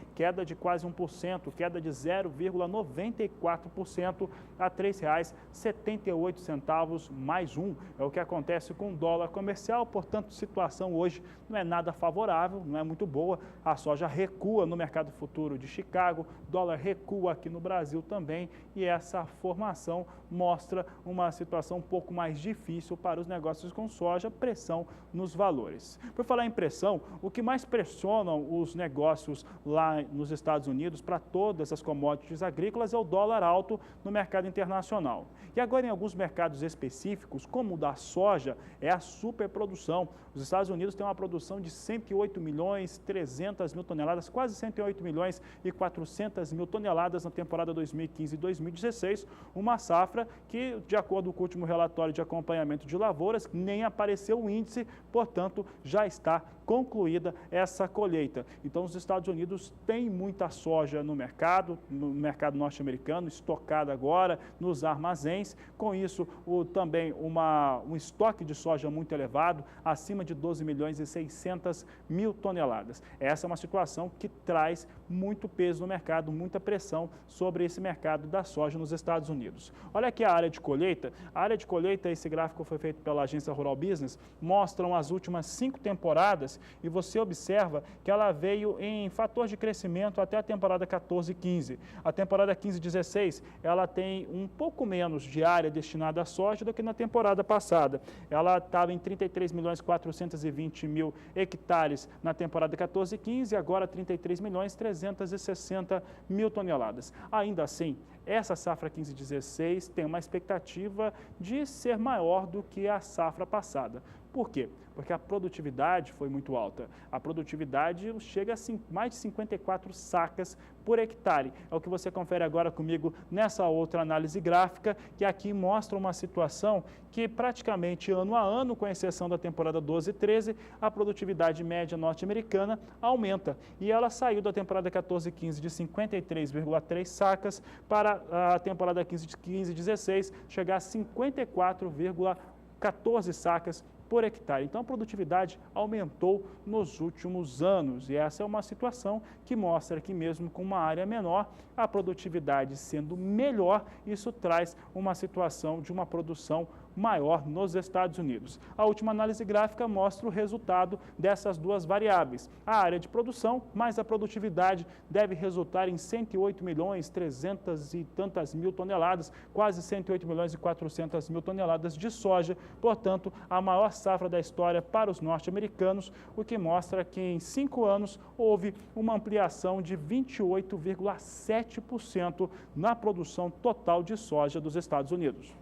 de quase 1%, queda de 0,94% a R$ 3,78 mais um. É o que acontece com o dólar comercial, portanto, a situação hoje não é nada favorável, não é muito boa. A soja recua no mercado futuro de Chicago, dólar recua aqui no Brasil também, e essa formação mostra uma situação um pouco mais difícil para os negócios com soja, pressão nos valores. Por falar em pressão, o que mais pressionam os negócios lá nos Estados Unidos para todas as commodities agrícolas é o dólar alto no mercado internacional. E agora em alguns mercados específicos, como o da soja, é a superprodução. Os Estados Unidos têm uma produção de 108.300.000 toneladas, quase 108.400.000 toneladas na temporada 2015 e 2016, uma safra que, de acordo com o último relatório de acompanhamento de lavouras, nem apareceu o índice, portanto, já está concluída essa colheita. Então, os Estados Unidos têm muita soja no mercado norte-americano, estocada agora nos armazéns. Com isso, também um estoque de soja muito elevado, acima de 12.600.000 toneladas. Essa é uma situação que traz muito peso no mercado, muita pressão sobre esse mercado da soja nos Estados Unidos. Olha aqui a área de colheita. A área de colheita, esse gráfico foi feito pela agência Rural Business, mostram as últimas 5 temporadas e você observa que ela veio em fator de crescimento até a temporada 14-15. A temporada 15-16, ela tem um pouco menos de área destinada à soja do que na temporada passada. Ela estava em 33.420.000 hectares na temporada 14-15, agora 33.360.000 toneladas. Ainda assim, essa safra 15-16 tem uma expectativa de ser maior do que a safra passada. Por quê? Porque a produtividade foi muito alta. A produtividade chega a mais de 54 sacas por hectare. É o que você confere agora comigo nessa outra análise gráfica, que aqui mostra uma situação que praticamente ano a ano, com exceção da temporada 12 e 13, a produtividade média norte-americana aumenta. E ela saiu da temporada 14 e 15 de 53,3 sacas para a temporada 15 e 16 chegar a 54,14 sacas por hectare. Então, a produtividade aumentou nos últimos anos e essa é uma situação que mostra que mesmo com uma área menor, a produtividade sendo melhor, isso traz uma situação de uma produção maior nos Estados Unidos. A última análise gráfica mostra o resultado dessas duas variáveis. A área de produção mais a produtividade deve resultar em 108 milhões 300 e tantas mil toneladas, quase 108 milhões e 400 mil toneladas de soja, portanto, a maior safra da história para os norte-americanos, o que mostra que em 5 anos houve uma ampliação de 28,7% na produção total de soja dos Estados Unidos.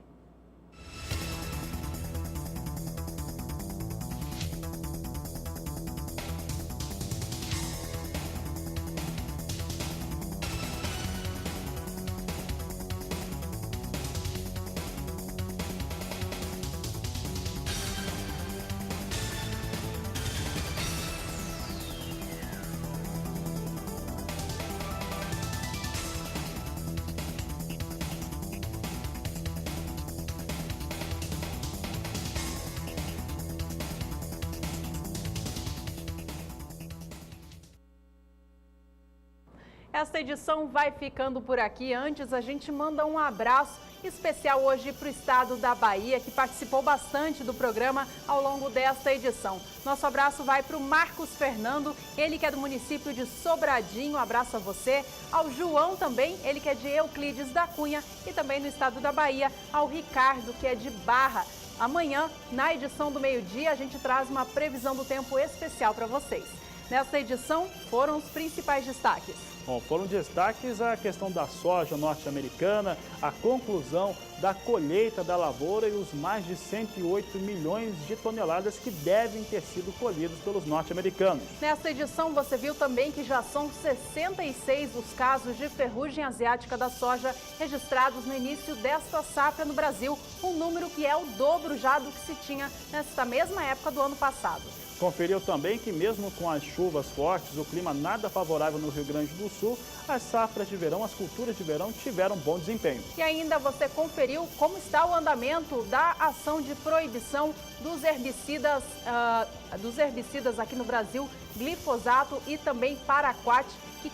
Esta edição vai ficando por aqui. Antes, a gente manda um abraço especial hoje para o estado da Bahia, que participou bastante do programa ao longo desta edição. Nosso abraço vai para o Marcos Fernando, ele que é do município de Sobradinho, abraço a você. Ao João também, ele que é de Euclides da Cunha, e também no estado da Bahia, ao Ricardo, que é de Barra. Amanhã, na edição do meio-dia, a gente traz uma previsão do tempo especial para vocês. Nesta edição, foram os principais destaques. Bom, foram destaques a questão da soja norte-americana, a conclusão da colheita da lavoura e os mais de 108 milhões de toneladas que devem ter sido colhidos pelos norte-americanos. Nesta edição você viu também que já são 66 os casos de ferrugem asiática da soja registrados no início desta safra no Brasil, um número que é o dobro já do que se tinha nesta mesma época do ano passado. Conferiu também que mesmo com as chuvas fortes, o clima nada favorável no Rio Grande do Sul, as safras de verão, as culturas de verão tiveram bom desempenho. E ainda você conferiu como está o andamento da ação de proibição dos herbicidas aqui no Brasil, glifosato e também paraquat, que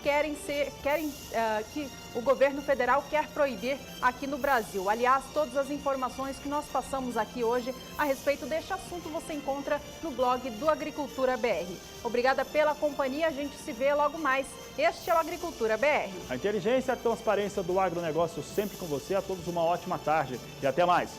o governo federal quer proibir aqui no Brasil. Aliás, todas as informações que nós passamos aqui hoje a respeito deste assunto você encontra no blog do Agricultura BR. Obrigada pela companhia, a gente se vê logo mais. Este é o Agricultura BR. A inteligência e a transparência do agronegócio sempre com você. A todos uma ótima tarde e até mais.